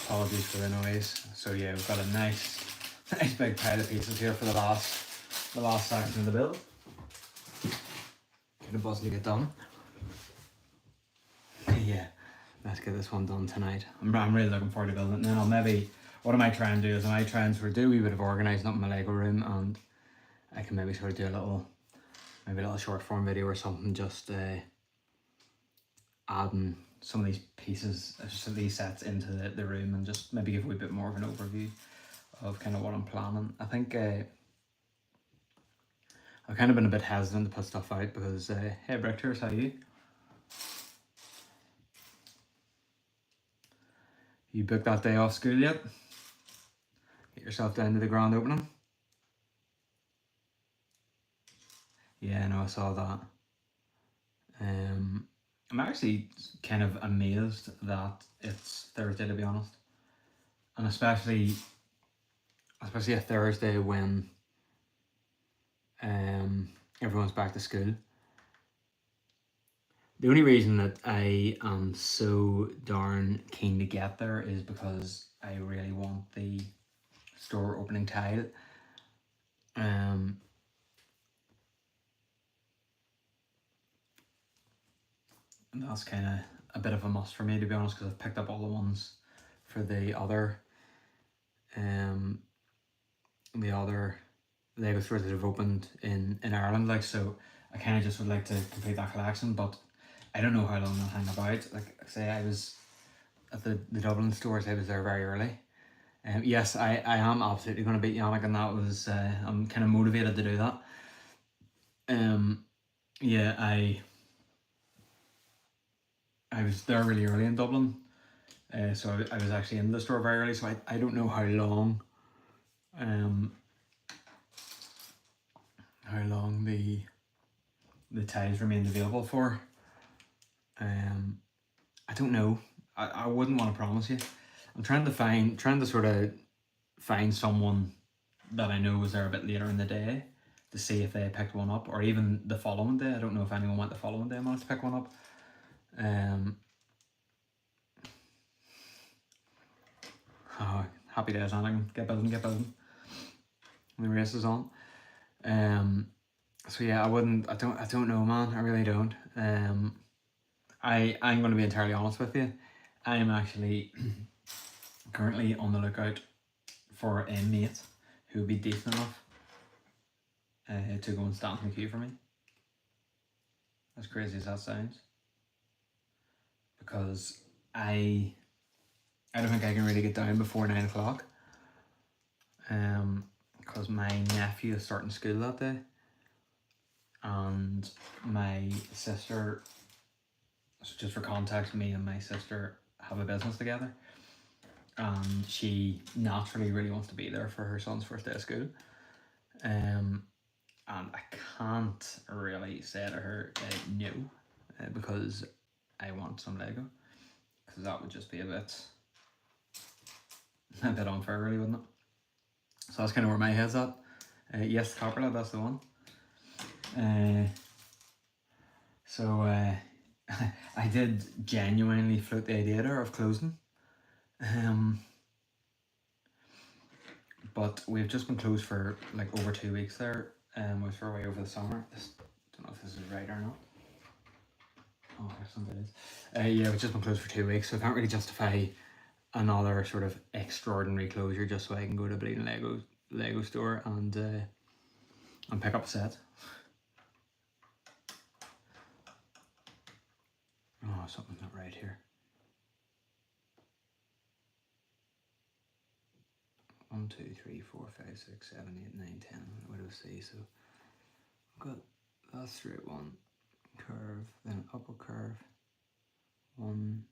Apologies for the noise. So yeah, we've got a nice big pile of pieces here for the last section of the build. Get a buzz to get done. Yeah, let's get this one done tonight. I'm really looking forward to building it. And then I'll maybe, what I might try and do is I might try and sort of do a wee bit of organising up in my Lego room, and I can maybe sort of do a little short form video or something, just adding some of these pieces, some of these sets into the room, and just maybe give a wee bit more of an overview of kind of what I'm planning. I think I've kind of been a bit hesitant to put stuff out because, hey Brickters, how are you? You booked that day off school yet? Get yourself down to the grand opening? Yeah, no, I saw that. I'm actually kind of amazed that it's Thursday, to be honest, and especially a Thursday when everyone's back to school. The only reason that I am so darn keen to get there is because I really want the store opening tile. And that's kind of a bit of a must for me, to be honest, because I've picked up all the ones for the other Lego stores that have opened in Ireland, like, so I kind of just would like to complete that collection, but I don't know how long I'll hang about. Like I say, I was at the Dublin stores, I was there very early. Yes, I am absolutely going to beat Yannick, and that was I'm kind of motivated to do that. Yeah, I was there really early in Dublin, so I was actually in the store very early, so I don't know how long the tiles remained available for. I don't know. I wouldn't want to promise you. I'm trying to sort of find someone that I know was there a bit later in the day to see if they picked one up, or even the following day. I don't know if anyone went the following day and managed to pick one up. Oh, happy days, Anakin. Get building. The race is on. So yeah, I don't know, man. I really don't. I'm going to be entirely honest with you. I am actually currently on the lookout for a mate who would be decent enough to go and stand in the queue for me. As crazy as that sounds, because I don't think I can really get down before 9 o'clock. Because my nephew is starting school that day, and my sister, so just for context, me and my sister have a business together, and she naturally really wants to be there for her son's first day of school. And I can't really say to her no, because I want some Lego, because that would just be a bit unfair, really, wouldn't it? So that's kind of where my head's at. Yes, Copperlad, that's the one. So I did genuinely float the idea there of closing. But we've just been closed for like over 2 weeks there. Was for away over the summer. Don't know if this is right or not. Oh, there's some it is. Yeah, we've just been closed for 2 weeks, so I can't really justify another sort of extraordinary closure just so I can go to a bleeding Lego store and pick up a set. Oh, something's not right here. 1, 2, 3, 4, 5, 6, 7, 8, 9, 10. What do I see? So got that straight one curve, then upper curve. 1,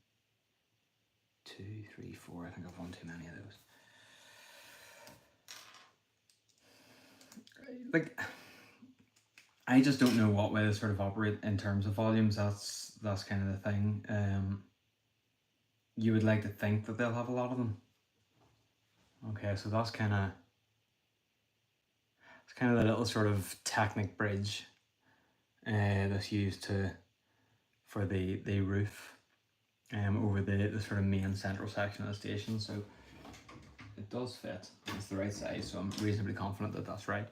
2, 3, 4. I think I've won too many of those. Like, I just don't know what way to sort of operate in terms of volumes. That's kind of the thing. You would like to think that they'll have a lot of them. Okay, so that's kind of the little sort of Technic bridge that's used for the roof over the sort of main central section of the station. So it does fit. It's the right size, so I'm reasonably confident that that's right.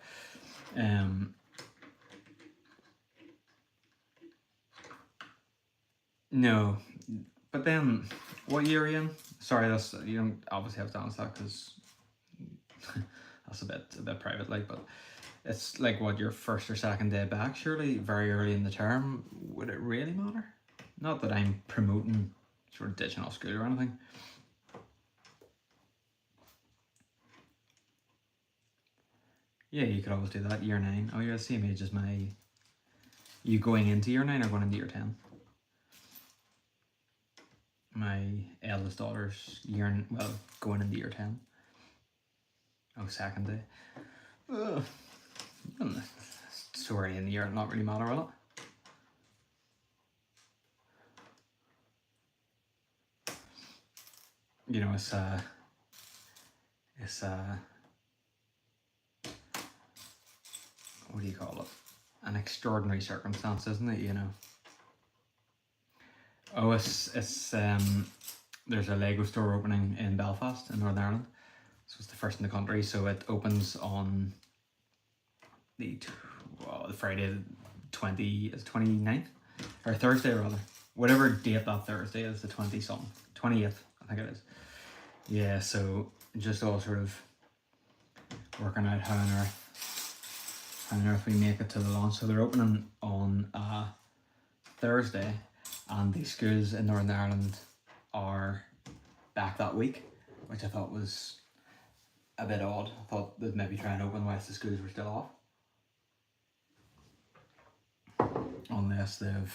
No, but then what year are you in? Sorry, that's, you don't obviously have to answer that because that's a bit private, like, but it's like what, your first or second day back, surely very early in the term. Would it really matter? Not that I'm promoting sort of ditching off school or anything. Yeah, you could always do that. Year 9. Oh, you're the same age as my. You going into year 9 or going into year 10? My eldest daughter's going into year 10. Oh, second day. So early in the year, it'll not really matter, will it? You know, it's what do you call it? An extraordinary circumstance, isn't it? You know. Oh, it's there's a Lego store opening in Belfast in Northern Ireland. So it's the first in the country. So it opens on the Friday 29th, or Thursday rather. Whatever date that Thursday is, the 20-something, 28th, I think it is. Yeah, so just all sort of working out how on earth we make it to the launch. So they're opening on Thursday, and the schools in Northern Ireland are back that week, which I thought was a bit odd. I thought they'd maybe try and open whilst the schools were still off. Unless they've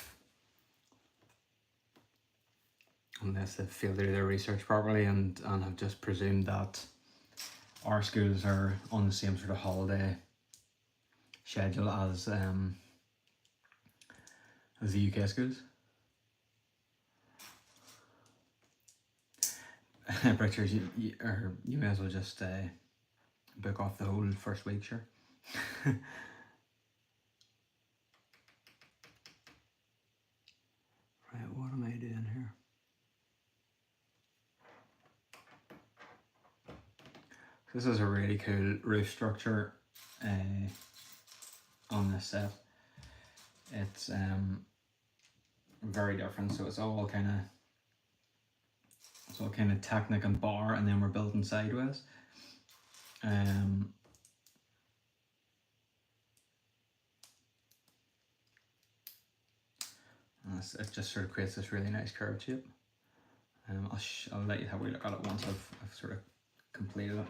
failed to do their research properly and have just presumed that our schools are on the same sort of holiday schedule as the UK schools. Richard, you may as well just book off the whole first week, sure. Right, what am I doing here? This is a really cool roof structure on this set. It's very different, so it's all kind of Technic and bar, and then we're building sideways. It just sort of creates this really nice curved shape. I'll let you have a look at it once I've sort of completed it.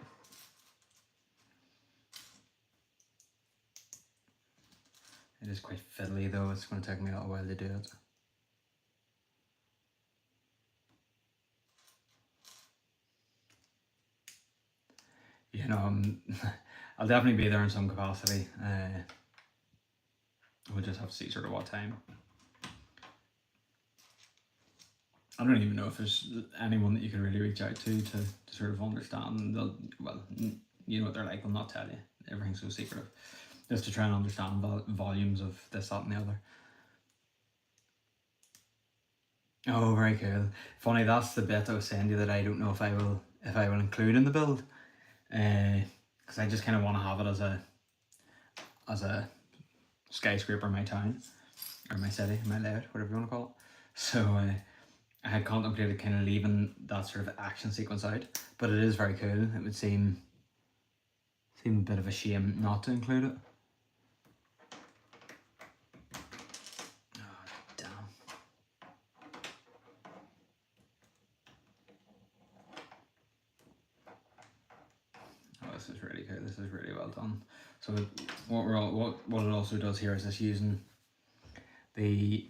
It is quite fiddly though, it's going to take me a little while to do it. You know, I'll definitely be there in some capacity. We'll just have to see sort of what time. I don't even know if there's anyone that you can really reach out to sort of understand. Well, you know what they're like, they'll not tell you. Everything's so secretive. Just to try and understand volumes of this, that and the other. Oh, very cool. Funny, that's the bit I was saying to you that I don't know if I will include in the build. Because I just kind of want to have it as a skyscraper in my town, or my city, my layout, whatever you want to call it. So I had contemplated kind of leaving that sort of action sequence out, but it is very cool. It would seem a bit of a shame not to include it. Oh, damn. this is really good. This is really well done. So what it also does here is it's using the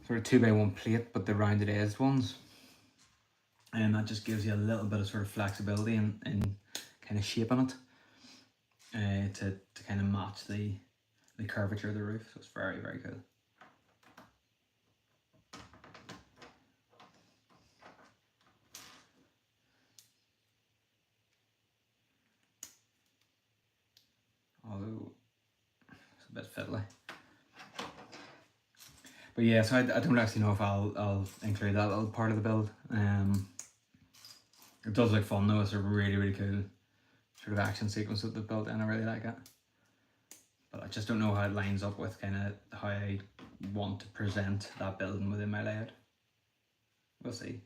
sort of 2x1 plate, but the rounded edged ones, and that just gives you a little bit of sort of flexibility in kind of shaping it, to kind of match the curvature of the roof. So it's very, very good. Although it's a bit fiddly. But yeah, so I don't actually know if I'll include that little part of the build. It does look fun though. It's a really, really cool sort of action sequence that they built and I really like it. But I just don't know how it lines up with kind of how I want to present that building within my layout. We'll see.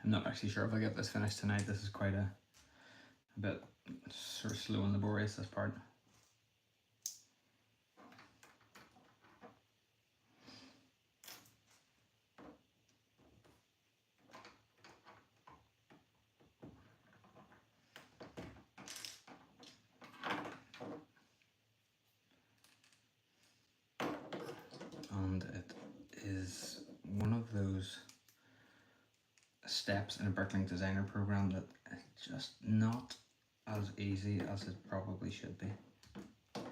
I'm not actually sure if I get this finished tonight. This is quite a bit sort of slow and laborious, this part. And it is one of those steps in a Bricklink designer program that is just not as easy as it probably should be. Okay,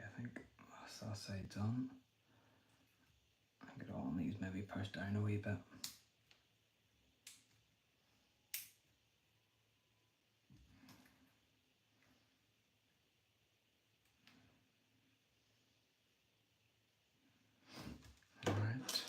I think that's that side done. I think it all needs maybe pushed down a wee bit. Alright.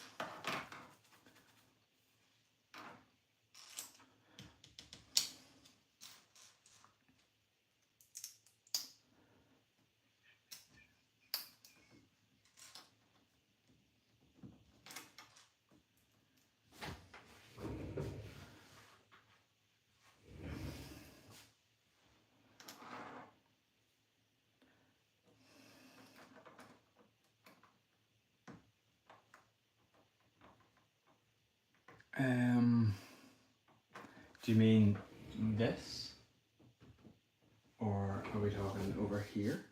Do you mean this? Or are we talking over here?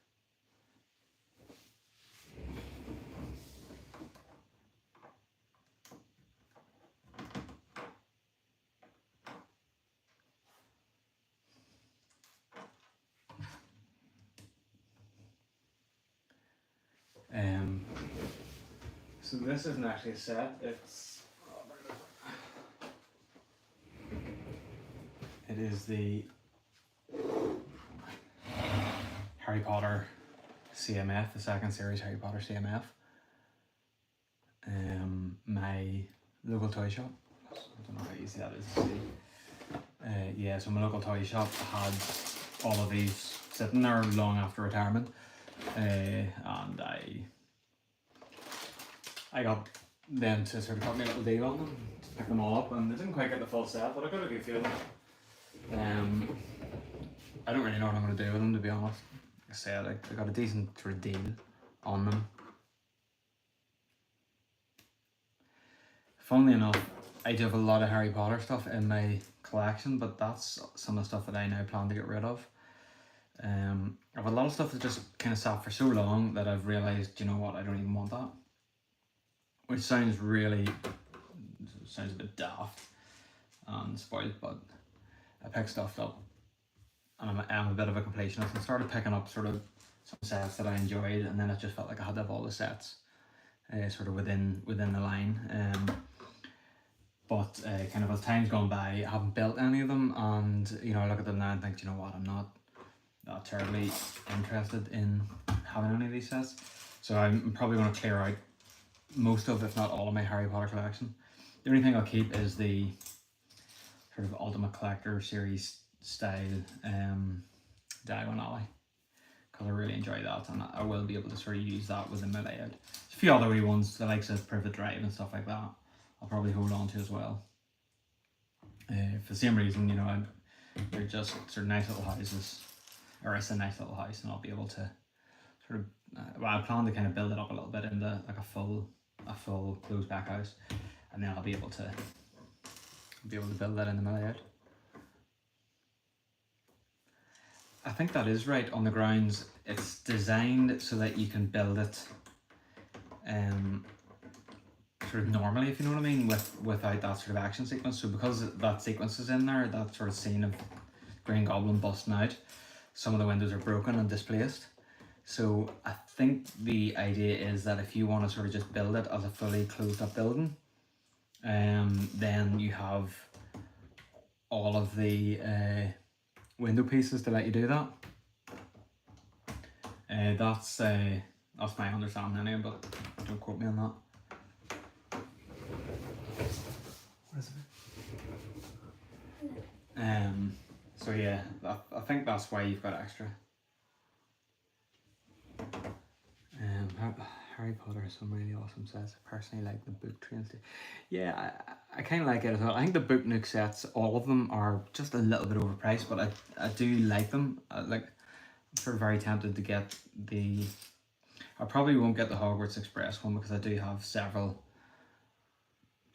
So this isn't actually a set, it is the Harry Potter CMF, the second series Harry Potter CMF. My local toy shop, I don't know how easy that is to see. Yeah, so my local toy shop had all of these sitting there long after retirement, and I got them to sort of cut me a little deal on them, to pick them all up, and they didn't quite get the full set, but I got a good feeling. I don't really know what I'm going to do with them, to be honest. Like I said, I got a decent sort of deal on them. Funnily enough, I do have a lot of Harry Potter stuff in my collection, but that's some of the stuff that I now plan to get rid of. I have a lot of stuff that just kind of sat for so long that I've realised, you know what, I don't even want that. Which sounds a bit daft and spoiled, but I pick stuff up and I'm a bit of a completionist and started picking up sort of some sets that I enjoyed, and then it just felt like I had to have all the sets sort of within the line. But kind of as time's gone by, I haven't built any of them, and you know, I look at them now and think, you know what, I'm not that terribly interested in having any of these sets. So I'm probably going to clear out most of, if not all of my Harry Potter collection. The only thing I'll keep is the sort of Ultimate Collector series style Diagon Alley, because I really enjoy that, and I will be able to sort of use that within my layout. There's a few other wee ones, the likes of Privet Drive and stuff like that, I'll probably hold on to as well. For the same reason, you know, they're just sort of nice little houses, or it's a nice little house, and I'll be able to sort of, well, I plan to kind of build it up a little bit into like a full closed back house, and then I'll be able to build that into my layout. I think that is right on the grounds. It's designed so that you can build it sort of normally, if you know what I mean, without that sort of action sequence. So because that sequence is in there, that sort of scene of Green Goblin busting out, some of the windows are broken and displaced. So I think the idea is that if you want to sort of just build it as a fully closed up building, then you have all of the window pieces to let you do that. That's my understanding anyway, but don't quote me on that. What is it? So yeah, I think that's why you've got extra. Harry Potter has some really awesome sets. I personally like the book train station. Yeah, I kind of like it as well. I think the Book Nook sets, all of them are just a little bit overpriced, but I do like them. I'm sort of very tempted to get the... I probably won't get the Hogwarts Express one because I do have several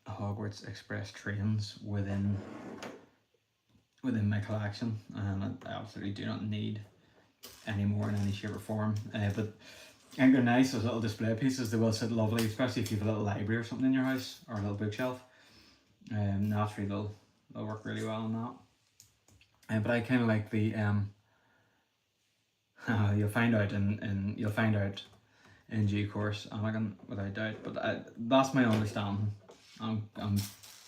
Hogwarts Express trains within my collection, and I absolutely do not need any more in any shape or form. But I think they're nice as little display pieces. They will sit lovely, especially if you have a little library or something in your house, or a little bookshelf. Naturally they'll work really well on that. But I kind of like the you'll find out in due course, Anakin, without doubt. But that's my understanding. I'm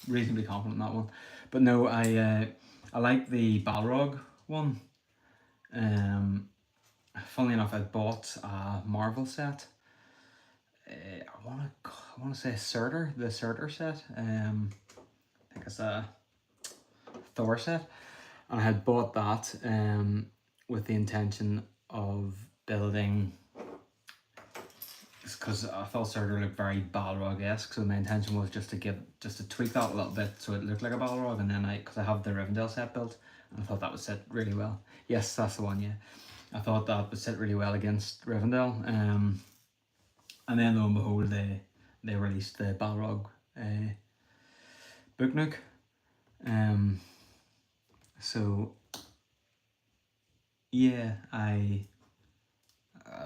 reasonably confident in that one. But no, I like the Balrog one. Funnily enough, I bought a Marvel set. I want to say the Surtur set. I think it's a Thor set, and I had bought that with the intention of building, because I thought Surtur looked very Balrog-esque, so my intention was just to tweak that a little bit so it looked like a Balrog, and then because I have the Rivendell set built, and I thought that would sit really well. Yes, that's the one, yeah. I thought that would sit really well against Rivendell, and then lo and behold, they released the Balrog Book Nook. So yeah, I'd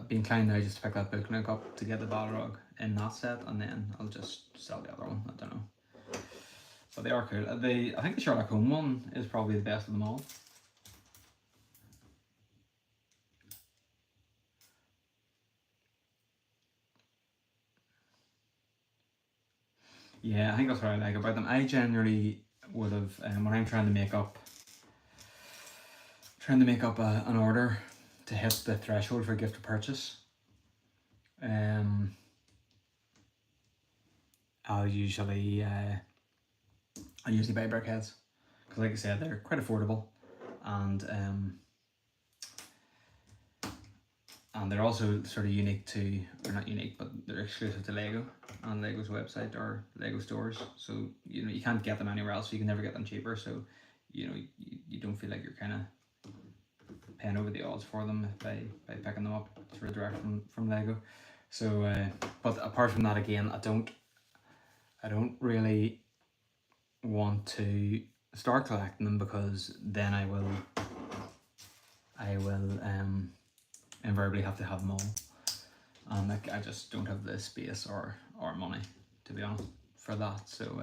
be inclined now just to pick that Book Nook up to get the Balrog in that set, and then I'll just sell the other one. I don't know, but they are cool. I think the Sherlock Holmes one is probably the best of them all. Yeah, I think that's what I like about them. I generally would have, when I'm trying to make up an order to hit the threshold for gift to purchase, I'll usually buy brickheads, because like I said, they're quite affordable, and they're also sort of unique to, or not unique, but they're exclusive to Lego and Lego's website or Lego stores. So you know you can't get them anywhere else. So you can never get them cheaper. So you know you don't feel like you're kind of paying over the odds for them by picking them up sort of direct from Lego. So but apart from that, again, I don't really want to start collecting them, because then I will invariably have to have them all, and I just don't have the space or money, to be honest, for that. So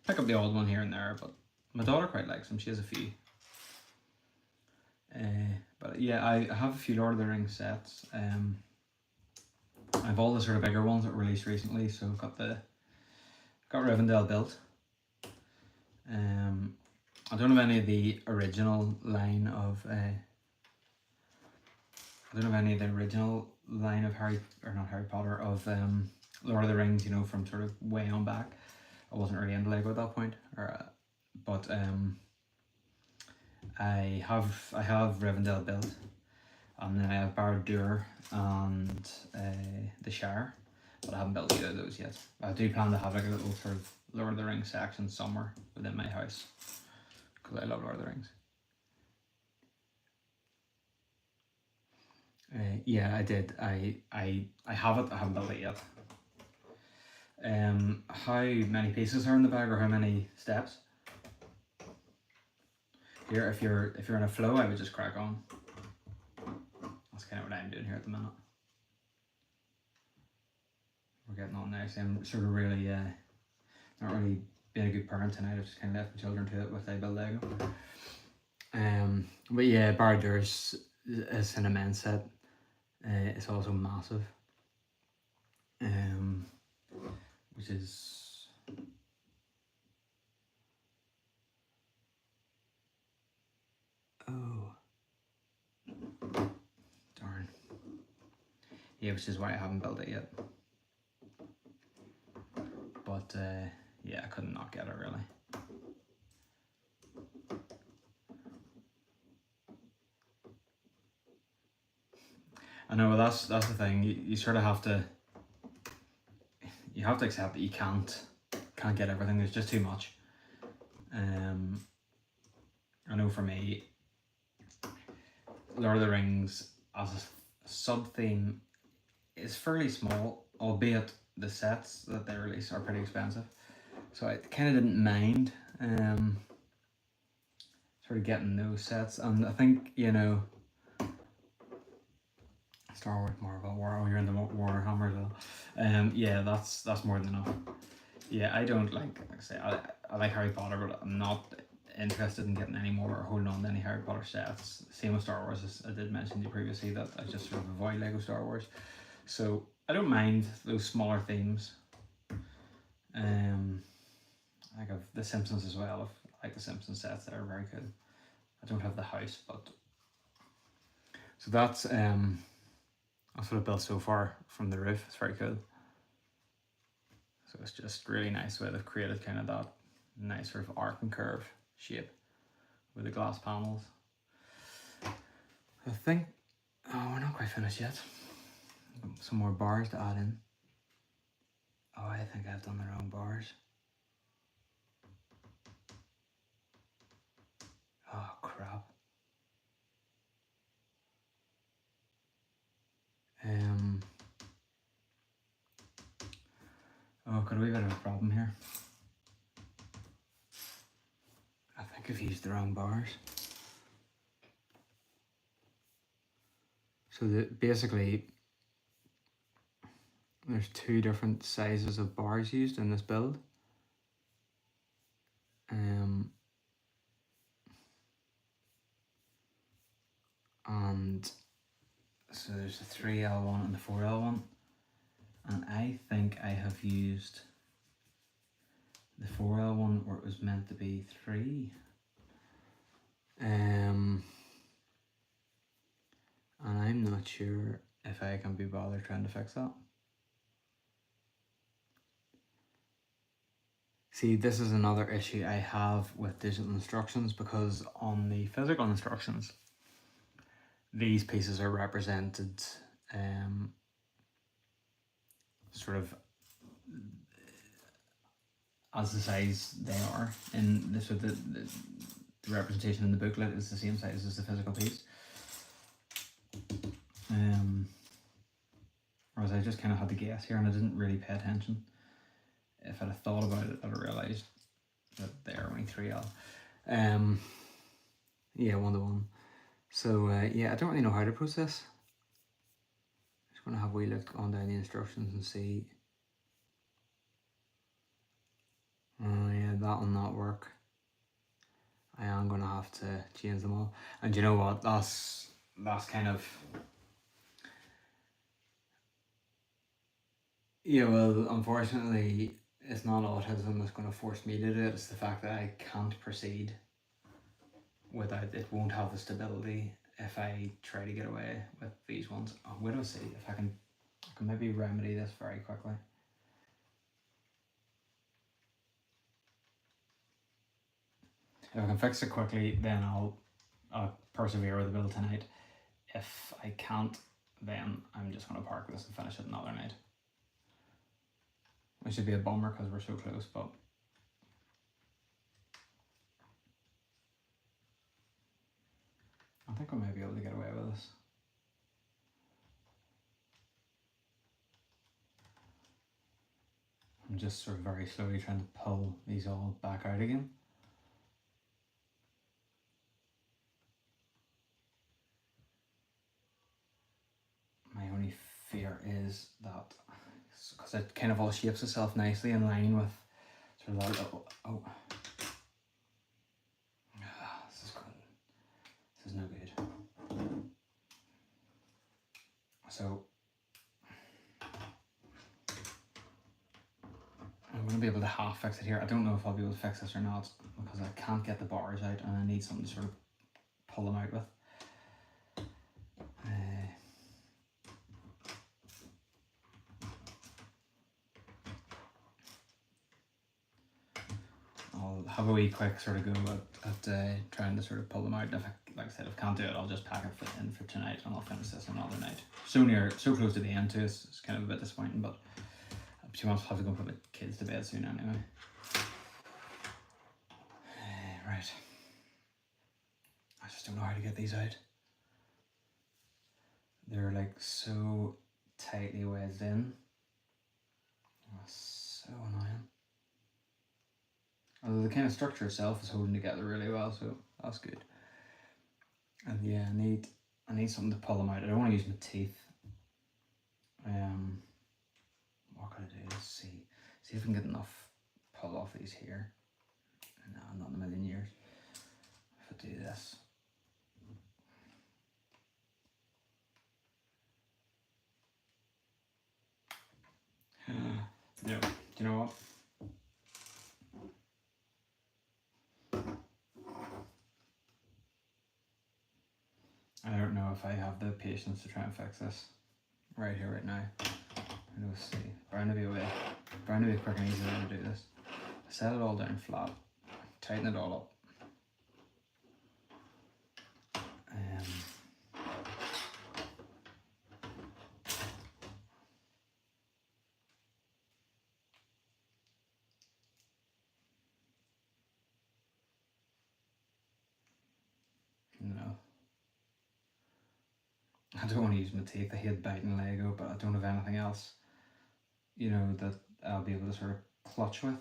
pick up the odd one here and there, but my daughter quite likes them. She has a few. But yeah, I have a few Lord of the Rings sets. I have all the sort of bigger ones that were released recently. So I've got Rivendell built. I don't have any of the original line of not Harry Potter, of Lord of the Rings, you know, from sort of way on back. I wasn't really into Lego at that point, but I have Rivendell built. And then I have Barad-dûr and the Shire, but I haven't built either of those yet. I do plan to have like a little sort of Lord of the Rings section somewhere within my house, because I love Lord of the Rings. Yeah, I did. I have it. I haven't built it yet. How many pieces are in the bag, or how many steps? Here, if you're in a flow, I would just crack on. That's kind of what I'm doing here at the minute. We're getting on now, so I'm sort of really not really being a good parent tonight. I've just kind of left the children to it with they build Lego. But yeah, Barad-dûr is an immense set. It's also massive. Which is darn. Yeah, which is why I haven't built it yet. But yeah, I couldn't not get it really. I know, that's the thing. You sort of have to. You have to accept that you can't get everything. There's just too much. I know for me, Lord of the Rings as a sub theme is fairly small, albeit the sets that they release are pretty expensive. So I kind of didn't mind sort of getting those sets, and I think, you know, Star Wars, Marvel, you're in the Warhammer as well. Yeah, that's more than enough. Yeah, I don't like I say, I like Harry Potter, but I'm not interested in getting any more or holding on to any Harry Potter sets. Same with Star Wars, as I did mention to you previously, that I just sort of avoid Lego Star Wars. So I don't mind those smaller themes. I have the Simpsons as well. I like the Simpsons sets, that are very good. I don't have the house, but so that's what I've built so far from the roof. It's very cool. So it's just really nice the way they've created kind of that nice sort of arc and curve shape with the glass panels. I think, we're not quite finished yet. Some more bars to add in. Oh, I think I've done the wrong bars. Oh, crap. Oh, got a wee bit of a problem here. I think I've used the wrong bars. So basically, there's two different sizes of bars used in this build. And so there's the 3L1 and the 4L1, and I think I have used the 4L1 where it was meant to be 3. And I'm not sure if I can be bothered trying to fix that. See, this is another issue I have with digital instructions, because on the physical instructions, these pieces are represented sort of as the size they are, and this with the representation in the booklet is the same size as the physical piece. Whereas I just kind of had to guess here, and I didn't really pay attention. If I'd have thought about it, I'd have realised that they're only 3L. Yeah, 1-to-1. So yeah, I don't really know how to process. I'm just going to have a wee look on down the instructions and see. Oh yeah, that will not work. I am going to have to change them all. And you know what? That's kind of... Yeah, well, unfortunately, it's not autism that's going to force me to do it. It's the fact that I can't proceed without it. Won't have the stability if I try to get away with these ones. Oh, wait till I see if I can maybe remedy this very quickly. If I can fix it quickly, then I'll persevere with the build tonight. if I can't, then I'm just going to park this and finish it another night. Which would be a bummer because we're so close, but I think I might be able to get away with this. I'm just sort of very slowly trying to pull these all back out again. My only fear is that, because it kind of all shapes itself nicely in line with sort of that little, oh. This is good. This is no good. So I'm going to be able to half fix it here. I don't know if I'll be able to fix this or not because I can't get the bars out and I need something to sort of pull them out with. I'll have a wee quick sort of go at trying to sort of pull them out. If I, like I said, if I can't do it, I'll just pack it in for tonight and I'll finish this another night. So close to the end too, it's kind of a bit disappointing, but she wants to have to go and put my kids to bed soon anyway. Right. I just don't know how to get these out. They're like so tightly wedged in. That's so annoying. Although the kind of structure itself is holding together really well, so that's good. And yeah, I need something to pull them out. I don't want to use my teeth. What could I do? Let's see if I can get enough pull off these here. No, not in a million years. If I do this. No, do you know what? I don't know if I have the patience to try and fix this right here, right now. We'll see. Bound to be a quick and easy way to do this. Set it all down flat, tighten it all up. No. I don't want to use my teeth. I hate biting Lego, but I don't have anything else, you know, that I'll be able to sort of clutch with.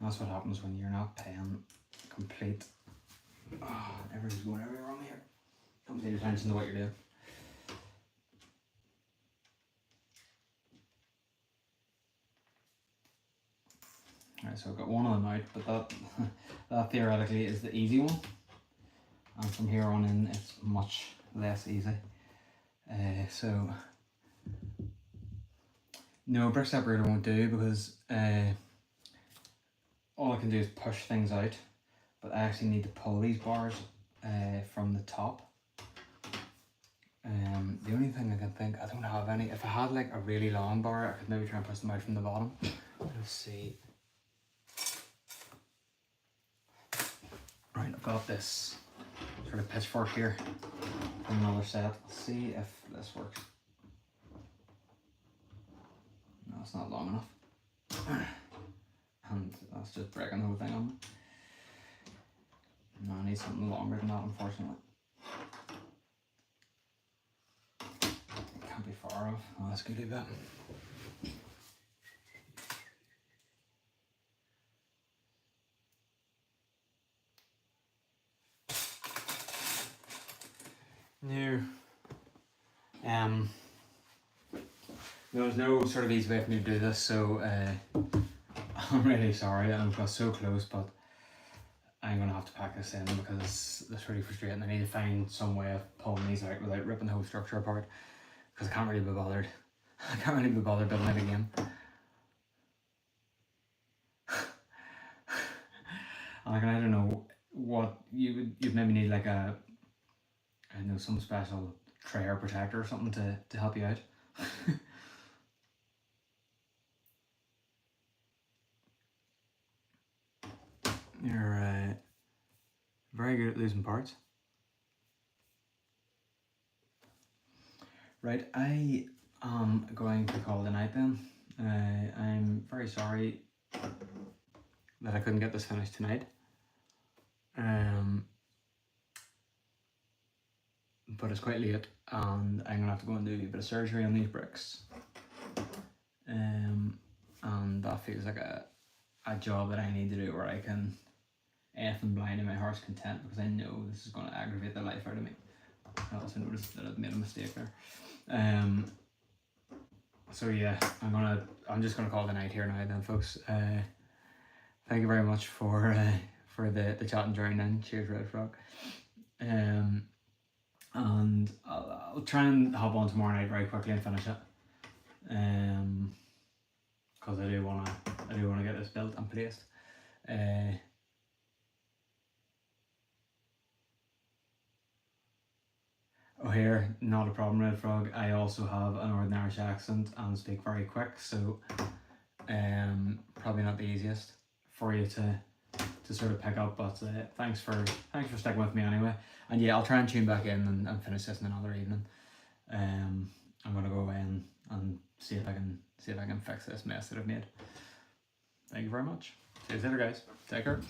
That's what happens when you're not paying complete. Oh, everything's going everywhere on here. Don't pay attention to what you're doing. Alright, so I've got one of them out, but that theoretically is the easy one. And from here on in, it's much less easy. So, no, brick separator won't do because all I can do is push things out, but I actually need to pull these bars from the top. The only thing I can think, I don't have any. If I had like a really long bar, I could maybe try and push them out from the bottom. Let's see. Right, I've got this sort of pitchfork here from another set. Let's see if this works. No, it's not long enough. And that's just breaking the whole thing on me. No, I need something longer than that, unfortunately. It can't be far off. Oh, that's good a bit. No. There's no sort of easy way for me to do this, so I'm really sorry. I'm got so close, but I'm gonna have to pack this in because it's really frustrating. I need to find some way of pulling these out without ripping the whole structure apart because I can't really be bothered. I can't really be bothered building it again. Like, I don't know what you'd maybe need, like I know, some special tray or protector or something to help you out. You're very good at losing parts. Right, I am going to call it a night then. I'm very sorry that I couldn't get this finished tonight. But it's quite late and I'm gonna have to go and do a bit of surgery on these bricks. And that feels like a job that I need to do where I can effing blind in my heart's content, because I know this is going to aggravate the life out of me. I also noticed that I've made a mistake there. So yeah, I'm just gonna call it a night here now then, folks. Thank you very much for the chat and joining in. Cheers, Red Frog. And I'll try and hop on tomorrow night very quickly and finish it. Because I do wanna get this built and placed. Oh, here, not a problem, Red Frog. I also have a Northern Irish accent and speak very quick, so probably not the easiest for you to sort of pick up. But thanks for sticking with me anyway. And yeah, I'll try and tune back in and finish this in another evening. I'm gonna go away and see if I can fix this mess that I've made. Thank you very much. See you later, guys. Take care.